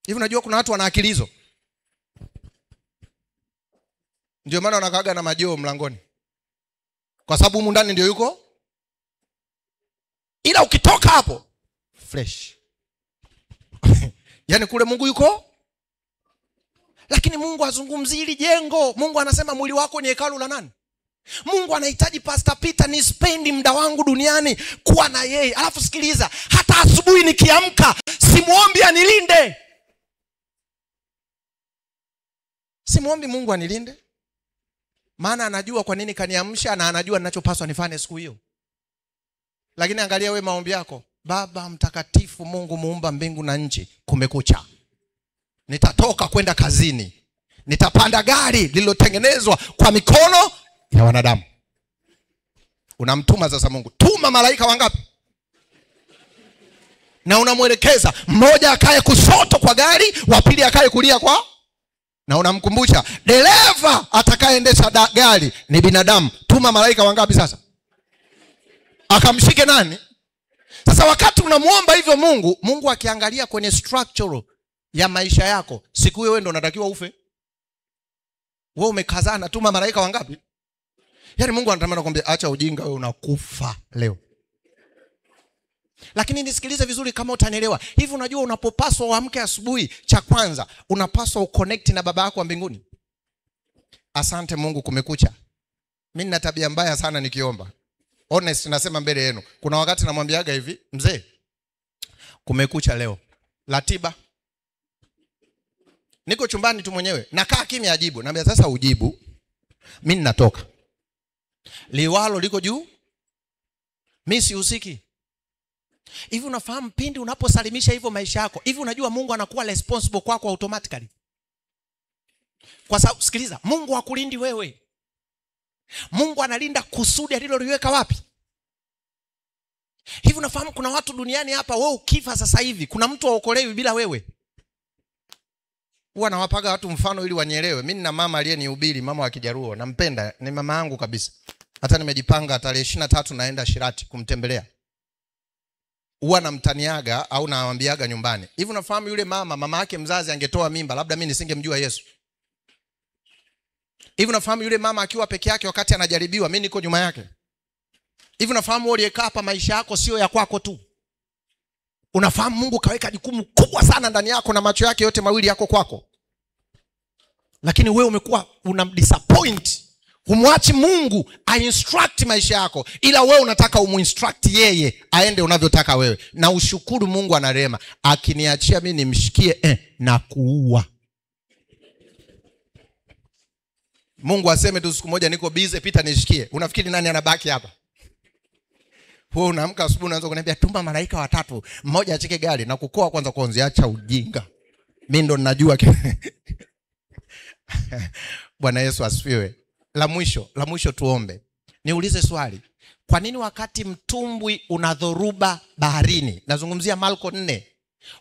Hivi unajua kuna watu wana akili hizo. Ndio maana wanakaaga na majoo mlangoni, kwa sababu humu ndani ndio yuko, ila ukitoka hapo fresh. Yaani kule Mungu yuko. Lakini Mungu hazungumzi hili jengo. Mungu anasema mwili wako ni hekalu la nani? Mungu anahitaji Pastor Peter ni spendi muda wangu duniani kuwa na yeye. Alafu sikiliza, hata asubuhi nikiamka simuombi anilinde. Simuombi Mungu anilinde, maana anajua kwa nini kaniamsha na anajua ninachopaswa nifanye siku hiyo. Lakini angalia wewe maombi yako. Baba mtakatifu, Mungu muumba mbingu na nchi, kumekucha. Nitatoka kwenda kazini. Nitapanda gari lililotengenezwa kwa mikono ya wanadamu. Unamtuma sasa Mungu, tuma malaika wangapi? Na unamwelekeza, mmoja akae kushoto kwa gari, wa pili akae kulia kwa. Na unamkumbusha, dereva atakayeendesha gari ni binadamu. Tuma malaika wangapi sasa? Akamshike nani? Sasa wakati unamuomba hivyo Mungu, Mungu akiangalia kwenye structure ya maisha yako, siku hiyo wewe ndo unatakiwa ufe. Wewe umekazana, tuma malaika wangapi? Yaani Mungu anatamani kukwambia acha ujinga, wewe unakufa leo. Lakini nisikilize vizuri kama utanielewa. Hivi unajua unapopaswa uamke asubuhi, cha kwanza unapaswa uconnect na baba yako wa mbinguni. Asante Mungu kumekucha. Mimi nina tabia mbaya sana nikiomba. Honest nasema mbele yenu. Kuna wakati namwambiaga hivi, mzee, kumekucha leo. Ratiba. Niko chumbani tu mwenyewe, nakaa kimya ajibu. Naambia sasa ujibu. Mimi ninatoka. Liwalo liko juu. Mimi sihusiki. Hivi unafahamu pindi unaposalimisha hivyo maisha yako, hivi unajua Mungu anakuwa responsible kwako automatically. Kwa sababu sikiliza, Mungu hakulindi wewe. Mungu analinda kusudi aliloliweka wapi? Hivi unafahamu kuna watu duniani hapa, wewe ukifa sasa hivi kuna mtu aokolewi bila wewe. Huwa nawapaga watu mfano ili wanielewe. Mimi nina mama aliyenihubiri, mama wa Kijaruo, nampenda, ni mama yangu kabisa. Hata nimejipanga tarehe 23 naenda Shirati kumtembelea. Huwa namtaniaga au naambiaga nyumbani. Hivi unafahamu yule mama yake mzazi angetoa mimba, labda mimi nisingemjua Yesu. Hivi unafahamu yule mama akiwa peke yake wakati anajaribiwa, mimi niko nyuma yake. Hivi unafahamu uliyekaa hapa maisha yako sio ya kwako tu. Unafahamu Mungu kaweka jukumu kubwa sana ndani yako na macho yake yote mawili yako kwako. Lakini wewe umekuwa unamdisappoint. Humwachi Mungu ainstruct maisha yako, ila wewe unataka umuinstruct yeye aende unavyotaka wewe. Na ushukuru Mungu ana rehema. Akiniachia mimi nimshikie na kuua. Mungu aseme tu siku moja niko busy, Peter nishikie. Unafikiri nani anabaki hapa? Wewe unaamka asubuhi unaanza kuniambia tuma malaika watatu, mmoja achike gari na kukoa kwanza kwanza, acha ujinga. Mimi ndo ninajua. Bwana Yesu asifiwe. La mwisho tuombe. Niulize swali. Kwa nini wakati mtumbwi una dhoruba baharini, nazungumzia Marko 4,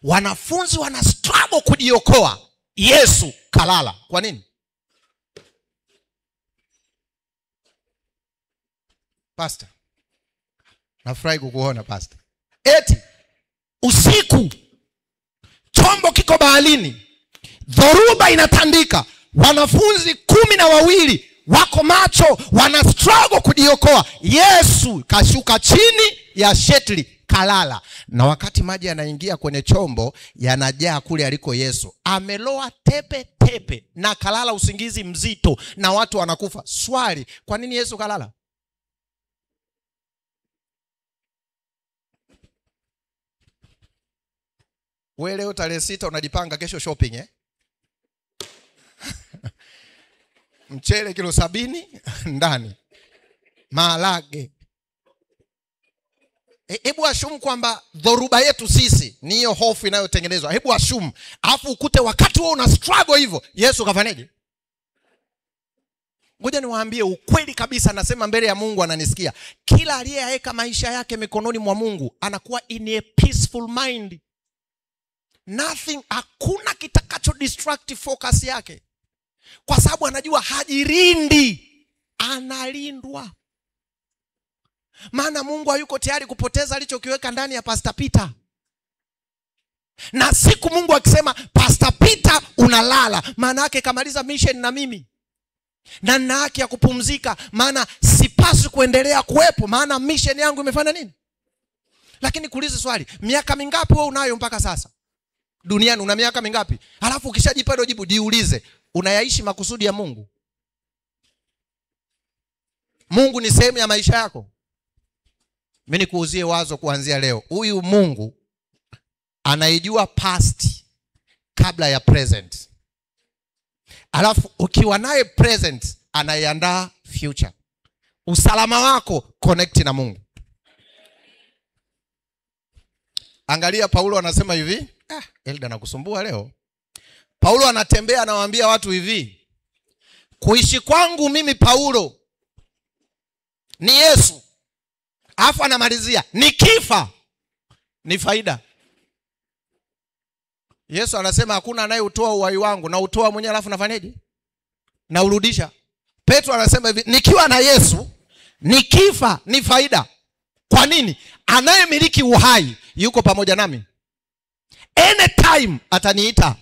wanafunzi wana struggle kujiokoa, Yesu kalala? Kwa nini? Pastor, nafurahi kukuona pastor. Eti usiku chombo kiko baharini, dhoruba inatandika, wanafunzi 12 wako macho, wana struggle kujiokoa, Yesu kashuka chini ya shetli kalala. Na wakati maji yanaingia kwenye chombo yanajaa kule aliko Yesu, ameloa tepe tepe na kalala usingizi mzito na watu wanakufa. Swali, kwa nini Yesu kalala? Wewe leo tarehe 6 unajipanga kesho shopping mchele kilo 70 ndani, maharage. Hebu assume kwamba dhoruba yetu sisi ni hiyo hofu inayotengenezwa. Hebu assume, alafu ukute wakati wewe una struggle hivyo, Yesu kafanyaje? Ngoja niwaambie ukweli kabisa, nasema mbele ya Mungu ananisikia. Kila aliyeweka maisha yake mikononi mwa Mungu anakuwa in a peaceful mind. Hakuna kitakacho distract focus yake. Kwa sababu anajua hajirindi, analindwa. Maana Mungu hayuko tayari kupoteza alichokiweka ndani ya Pastor Peter. Na siku Mungu akisema Pastor Peter unalala, maana yake kamaliza mission na mimi. Na nina haki ya kupumzika, maana sipaswi kuendelea kuwepo, maana mission yangu imefanya nini? Lakini kuuliza swali, miaka mingapi wewe unayo mpaka sasa? Duniani una miaka mingapi? Alafu ukishajipa hilo jibu, jiulize, unayaishi makusudi ya Mungu? Mungu ni sehemu ya maisha yako? Mimi nikuuzie wazo kuanzia leo. Huyu Mungu anaijua past kabla ya present. Alafu ukiwa naye present, anaiandaa future. Usalama wako connect na Mungu. Angalia Paulo anasema hivi, Elda nakusumbua leo. Paulo anatembea anawaambia watu hivi, kuishi kwangu mimi Paulo ni Yesu. Alafu anamalizia, nikifa ni faida. Yesu anasema hakuna anayeutoa uhai wangu, na utoa mwenyewe alafu nafanyaje? Na urudisha. Petro anasema hivi, nikiwa na Yesu nikifa ni faida. Kwa nini? Anayemiliki uhai yuko pamoja nami. Anytime ataniita.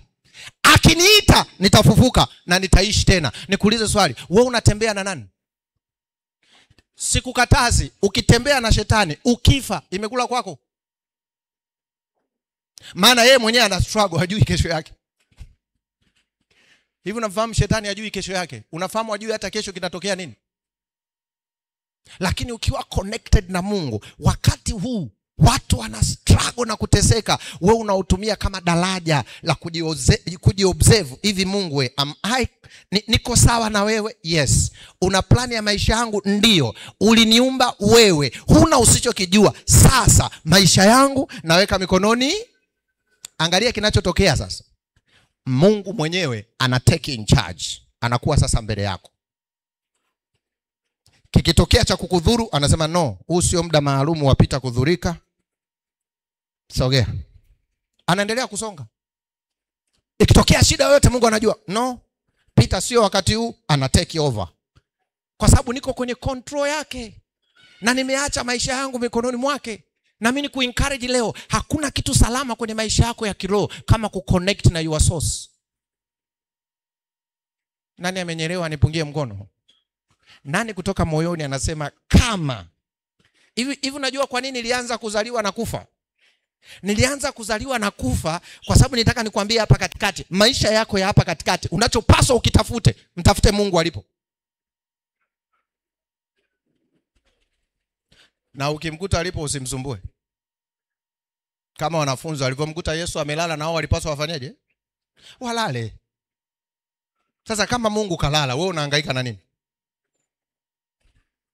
Akiniita nitafufuka na nitaishi tena. Nikuulize swali, wewe unatembea na nani? Sikukatazi, ukitembea na shetani, ukifa imekula kwako. Maana yeye mwenyewe ana struggle, hajui kesho yake. Hivi unafahamu shetani hajui kesho yake? Unafahamu hajui hata kesho kitatokea nini? Lakini ukiwa connected na Mungu, wakati huu watu wana struggle na kuteseka, wewe unautumia kama daraja la kujiobserve. Hivi Mungu niko sawa na wewe? Yes. Una plani ya maisha yangu? Ndio. Uliniumba wewe. Huna usichokijua. Sasa maisha yangu naweka mikononi. Angalia kinachotokea sasa. Mungu mwenyewe ana take in charge. Anakuwa sasa mbele yako. Kikitokea cha kukudhuru, anasema no, huu sio muda maalum wapita kudhurika. Sogea. Anaendelea kusonga. Ikitokea shida yoyote Mungu anajua, no, pita sio wakati huu, ana take over. Kwa sababu niko kwenye control yake. Na nimeacha maisha yangu mikononi mwake. Na mimi nikuencourage leo, hakuna kitu salama kwenye maisha yako ya kiroho kama kuconnect na your source. Nani amenyelewa nipungie mkono? Nani kutoka moyoni anasema kama hivi unajua kwa nini nilianza kuzaliwa na kufa? Nilianza kuzaliwa na kufa kwa sababu nitaka nikwambie hapa katikati, maisha yako ya hapa katikati, unachopaswa ukitafute, mtafute Mungu alipo. Na ukimkuta alipo usimsumbue. Kama wanafunzi walivyomkuta Yesu amelala, na wao walipaswa wafanyaje? Walale. Sasa kama Mungu kalala, wewe unahangaika na nini?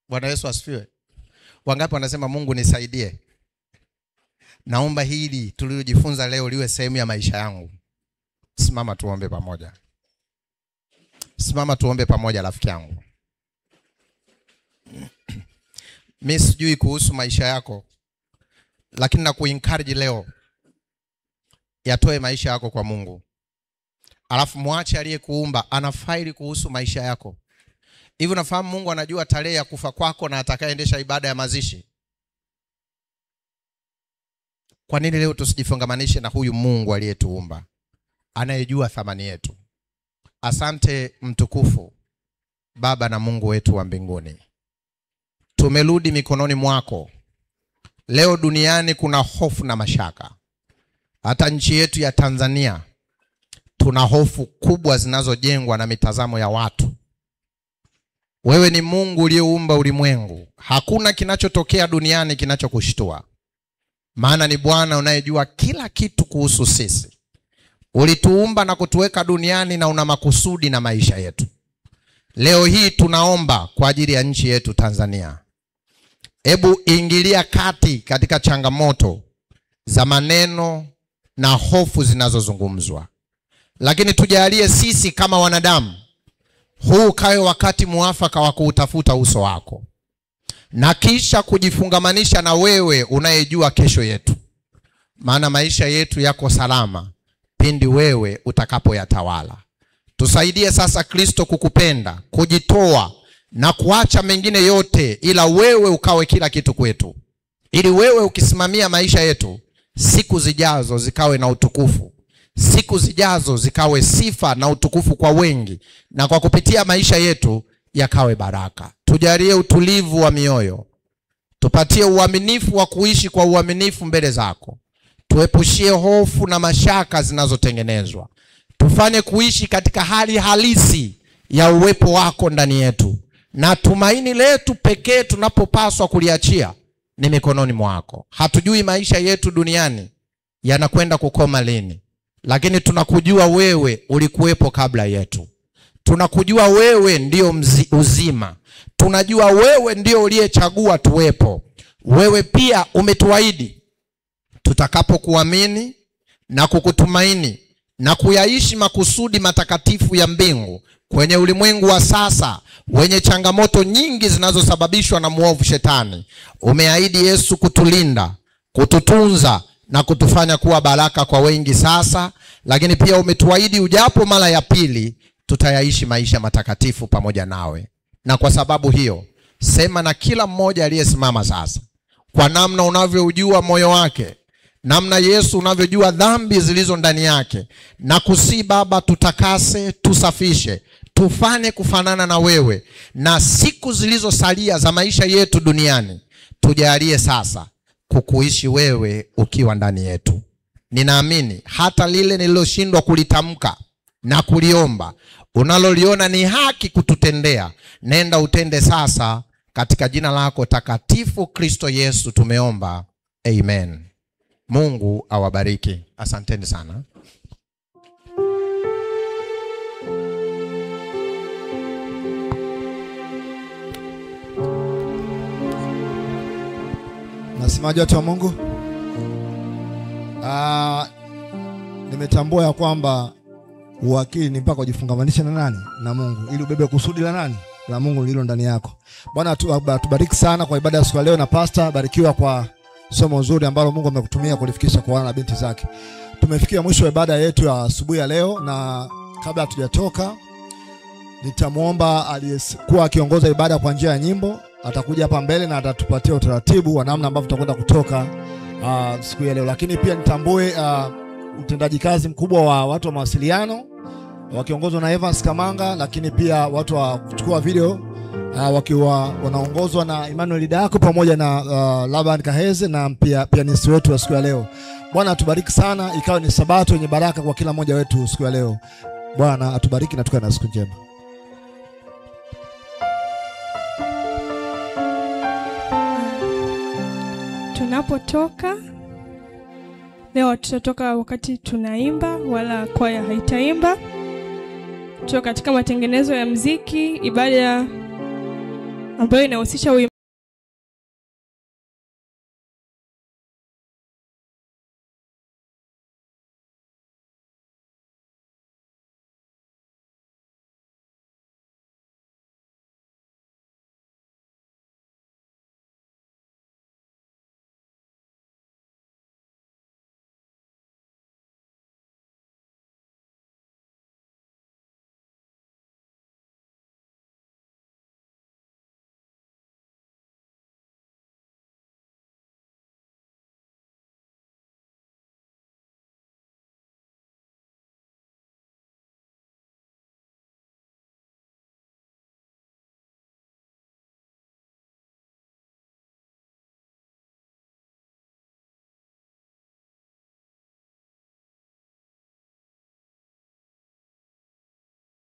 Bwana Yesu asifiwe. Wangapi wanasema Mungu nisaidie? Naomba hili tulilojifunza leo liwe sehemu ya maisha yangu. Simama tuombe pamoja. Simama tuombe pamoja rafiki yangu. Mimi sijui kuhusu maisha yako, lakini na kuencourage leo, yatoe maisha yako kwa Mungu. Alafu muache aliyekuumba ana faili kuhusu maisha yako. Hivi unafahamu Mungu anajua tarehe ya kufa kwako na atakayeendesha ibada ya mazishi? Kwa nini leo tusijifungamanishe na huyu Mungu aliyetuumba, anayejua thamani yetu? Asante mtukufu Baba na Mungu wetu wa mbinguni. Tumerudi mikononi mwako. Leo duniani kuna hofu na mashaka. Hata nchi yetu ya Tanzania tuna hofu kubwa zinazojengwa na mitazamo ya watu. Wewe ni Mungu uliyeumba ulimwengu. Hakuna kinachotokea duniani kinachokushtua. Maana ni Bwana unayejua kila kitu kuhusu sisi. Ulituumba na kutuweka duniani na una makusudi na maisha yetu. Leo hii tunaomba kwa ajili ya nchi yetu Tanzania. Hebu ingilia kati katika changamoto za maneno na hofu zinazozungumzwa. Lakini tujalie sisi kama wanadamu, huu kawe wakati muafaka wa kuutafuta uso wako, na kisha kujifungamanisha na wewe unayejua kesho yetu. Maana maisha yetu yako salama pindi wewe utakapoyatawala. Tusaidie sasa Kristo kukupenda, kujitoa na kuacha mengine yote, ila wewe ukawe kila kitu kwetu. Ili wewe ukisimamia maisha yetu, siku zijazo zikawe na utukufu. Siku zijazo zikawe sifa na utukufu kwa wengi, na kwa kupitia maisha yetu yakawe baraka. Tujalie utulivu wa mioyo. Tupatie uaminifu wa kuishi kwa uaminifu mbele zako. Tuepushie hofu na mashaka zinazotengenezwa. Tufanye kuishi katika hali halisi ya uwepo wako ndani yetu. Na tumaini letu pekee tunapopaswa kuliachia ni mikononi mwako. Hatujui maisha yetu duniani yanakwenda kukoma lini, lakini tunakujua wewe ulikuwepo kabla yetu. Tunakujua wewe ndio uzima. Tunajua wewe ndio uliyechagua tuwepo. Wewe pia umetuahidi tutakapokuamini na kukutumaini na kuyaishi makusudi matakatifu ya mbingu kwenye ulimwengu wa sasa wenye changamoto nyingi zinazosababishwa na muovu shetani. Umeahidi Yesu kutulinda, kututunza na kutufanya kuwa baraka kwa wengi sasa, lakini pia umetuahidi ujapo mara ya pili tutayaishi maisha matakatifu pamoja nawe. Na kwa sababu hiyo, sema na kila mmoja aliyesimama sasa, kwa namna unavyojua moyo wake, namna Yesu unavyojua dhambi zilizo ndani yake, na kusi Baba tutakase, tusafishe, tufanye kufanana na wewe, na siku zilizosalia za maisha yetu duniani tujalie sasa kukuishi wewe ukiwa ndani yetu. Ninaamini hata lile nililoshindwa kulitamka na kuliomba, unaloliona ni haki kututendea, nenda utende sasa, katika jina lako takatifu Kristo Yesu tumeomba. Amen. Mungu awabariki. Asanteni sana. Nasemaje watu wa Mungu? Nimetambua ya kwamba uwakili ni mpaka ujifungamanishe na nani? Na Mungu, ili ubebe kusudi la nani? La Mungu lilo ndani yako. Bwana tubariki sana kwa ibada ya siku leo, na pastor barikiwa kwa somo nzuri ambalo Mungu amekutumia kulifikisha kwa wana na binti zake. Tumefikia mwisho wa ibada yetu ya asubuhi ya leo, na kabla hatujatoka nitamuomba aliyekuwa akiongoza ibada kwa njia ya nyimbo atakuja hapa mbele na atatupatia utaratibu wa namna ambavyo tutakwenda kutoka siku ya leo. Lakini pia nitambue utendaji kazi mkubwa wa watu wa mawasiliano wakiongozwa na Evans Kamanga, lakini pia watu wa kuchukua video wakiwa wanaongozwa na Emmanuel Dako pamoja na Laban Kaheze na pia pianist wetu wa siku ya leo. Bwana atubariki sana, ikawa ni sabato yenye baraka kwa kila mmoja wetu siku ya leo. Bwana atubariki na tukae na siku njema. Tunapotoka leo, tutatoka wakati tunaimba, wala kwaya haitaimba. Tuko katika matengenezo ya muziki, ibada ambayo inahusisha